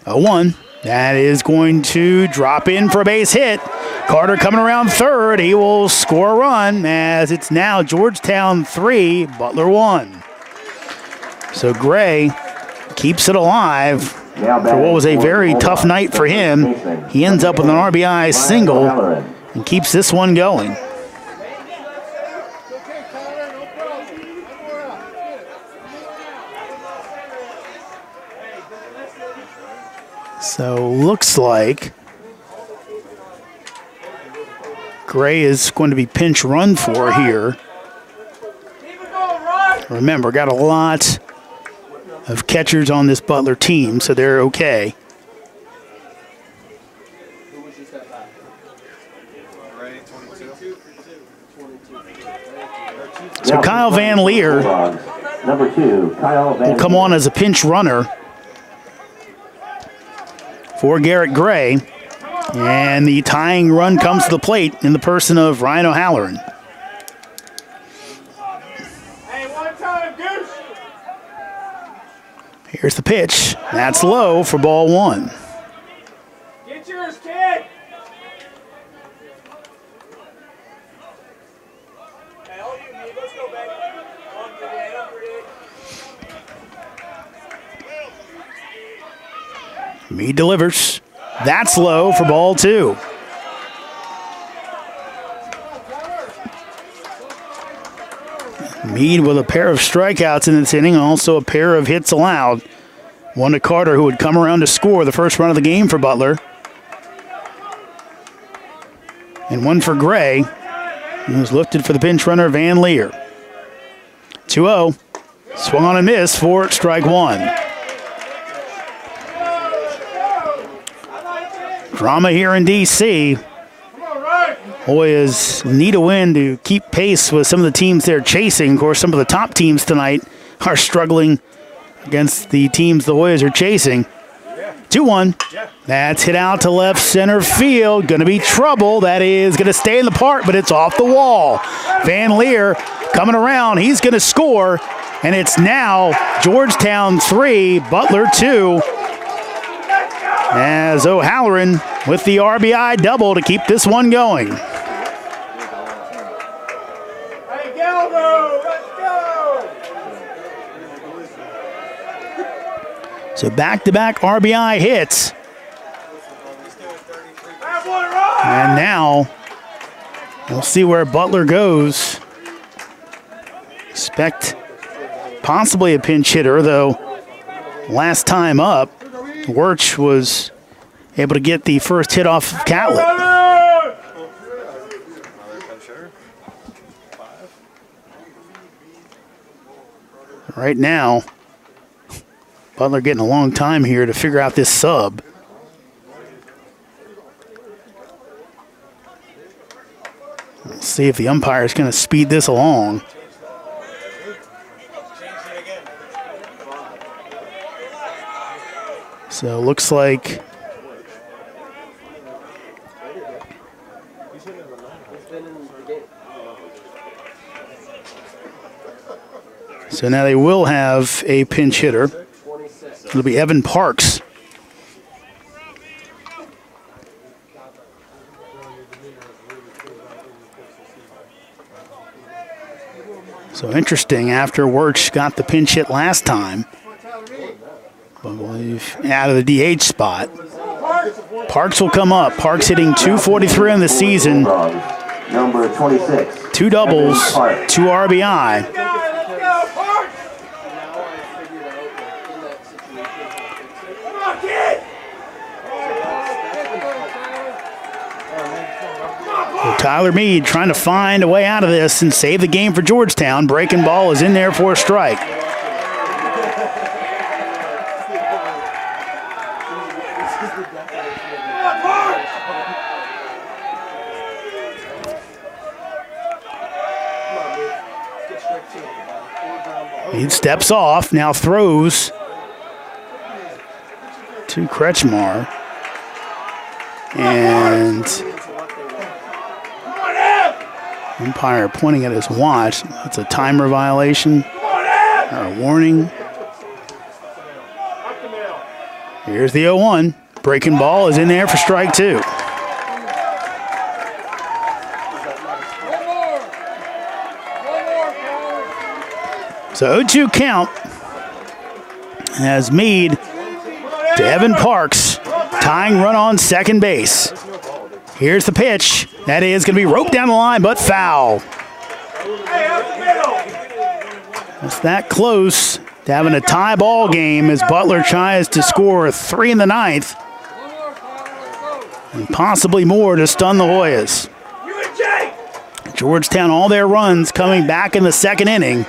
0-1. That is going to drop in for a base hit. Carter coming around third. He will score a run as it's now Georgetown 3, Butler 1. So Gray keeps it alive for what was a very tough night for him. He ends up with an RBI single and keeps this one going. So looks like Gray is going to be pinch run for here. Remember, got a lot of catchers on this Butler team, so they're okay. So Kyle Van Leer Number 2, Kyle Van will come on as a pinch runner for Garrett Gray. And the tying run comes to the plate in the person of Ryan O'Halloran. Hey, one time, Goose. Here's the pitch. That's low for ball 1. Get yours, kid. Hey, all you need. Let's go, baby. Mead delivers. That's low for ball 2. Mead with a pair of strikeouts in this inning, also a pair of hits allowed. One to Carter, who would come around to score the first run of the game for Butler. And one for Gray, who was lifted for the pinch runner, Van Leer. 2-0. Swung on and missed for strike 1. Drama here in D.C. Hoyas need a win to keep pace with some of the teams they're chasing. Of course, some of the top teams tonight are struggling against the teams the Hoyas are chasing. 2-1. That's hit out to left center field. Going to be trouble. That is going to stay in the park, but it's off the wall. Van Leer coming around. He's going to score, and it's now Georgetown 3, Butler 2. As O'Halloran with the RBI double to keep this one going. Hey, Galdo, let's go! So back-to-back RBI hits. And now we'll see where Butler goes. Expect possibly a pinch hitter, though last time up, Wirch was able to get the first hit off of Catlett. Right now, Butler getting a long time here to figure out this sub. Let's see if the umpire is going to speed this along. So it looks like so now they will have a pinch hitter. It'll be Evan Parks. So interesting, after Wirtz got the pinch hit last time, I believe, out of the DH spot. Parks will come up. Parks hitting .243 on the season. Number 26. 2 doubles, 2 RBI. So Tyler Mead trying to find a way out of this and save the game for Georgetown. Breaking ball is in there for a strike. He steps off, now throws to Kretschmar. And umpire pointing at his watch. That's a timer violation or a warning. Here's the 0-1. Breaking ball is in there for strike 2. So 0-2 count as Mead to Evan Parks, tying run on second base. Here's the pitch. That is going to be roped down the line, but foul. It's that close to having a tie ball game as Butler tries to score 3 in the 9th. And possibly more to stun the Hoyas. Georgetown, all their runs coming back in the second inning,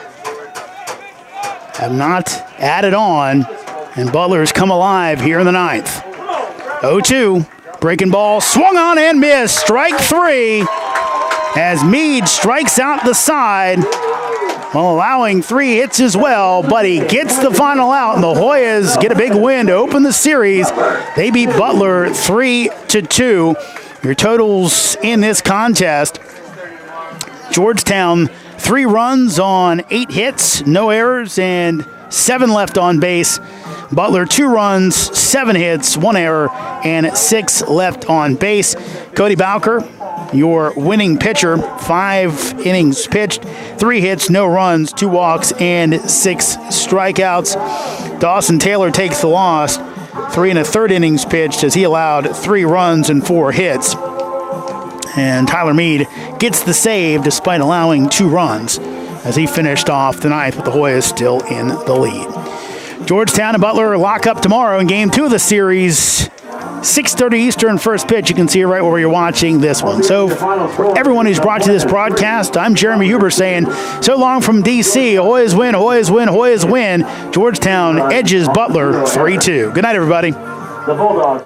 have not added on, and Butler's come alive here in the 9th. 0-2. Breaking ball, swung on and missed. Strike 3 as Mead strikes out the side while allowing 3 hits as well, but he gets the final out, and the Hoyas get a big win to open the series. They beat Butler 3-2. Your totals in this contest: Georgetown 3 runs on 8 hits, no errors, and 7 left on base. Butler 2 runs, 7 hits, 1 error, and 6 left on base. Cody Bowker, your winning pitcher, 5 innings pitched, 3 hits, no runs, 2 walks, and 6 strikeouts. Dawson Taylor takes the loss, 3 1/3 innings pitched as he allowed 3 runs and 4 hits. And Tyler Mead gets the save despite allowing 2 runs as he finished off the 9th with the Hoyas still in the lead. Georgetown and Butler lock up tomorrow in Game 2 of the series. 6:30 Eastern, first pitch. You can see it right where you're watching this one. So for everyone who's brought you this broadcast, I'm Jeremy Huber saying so long from D.C. Hoyas win, Hoyas win, Hoyas win. Georgetown edges Butler 3-2. Good night, everybody. The Bulldogs.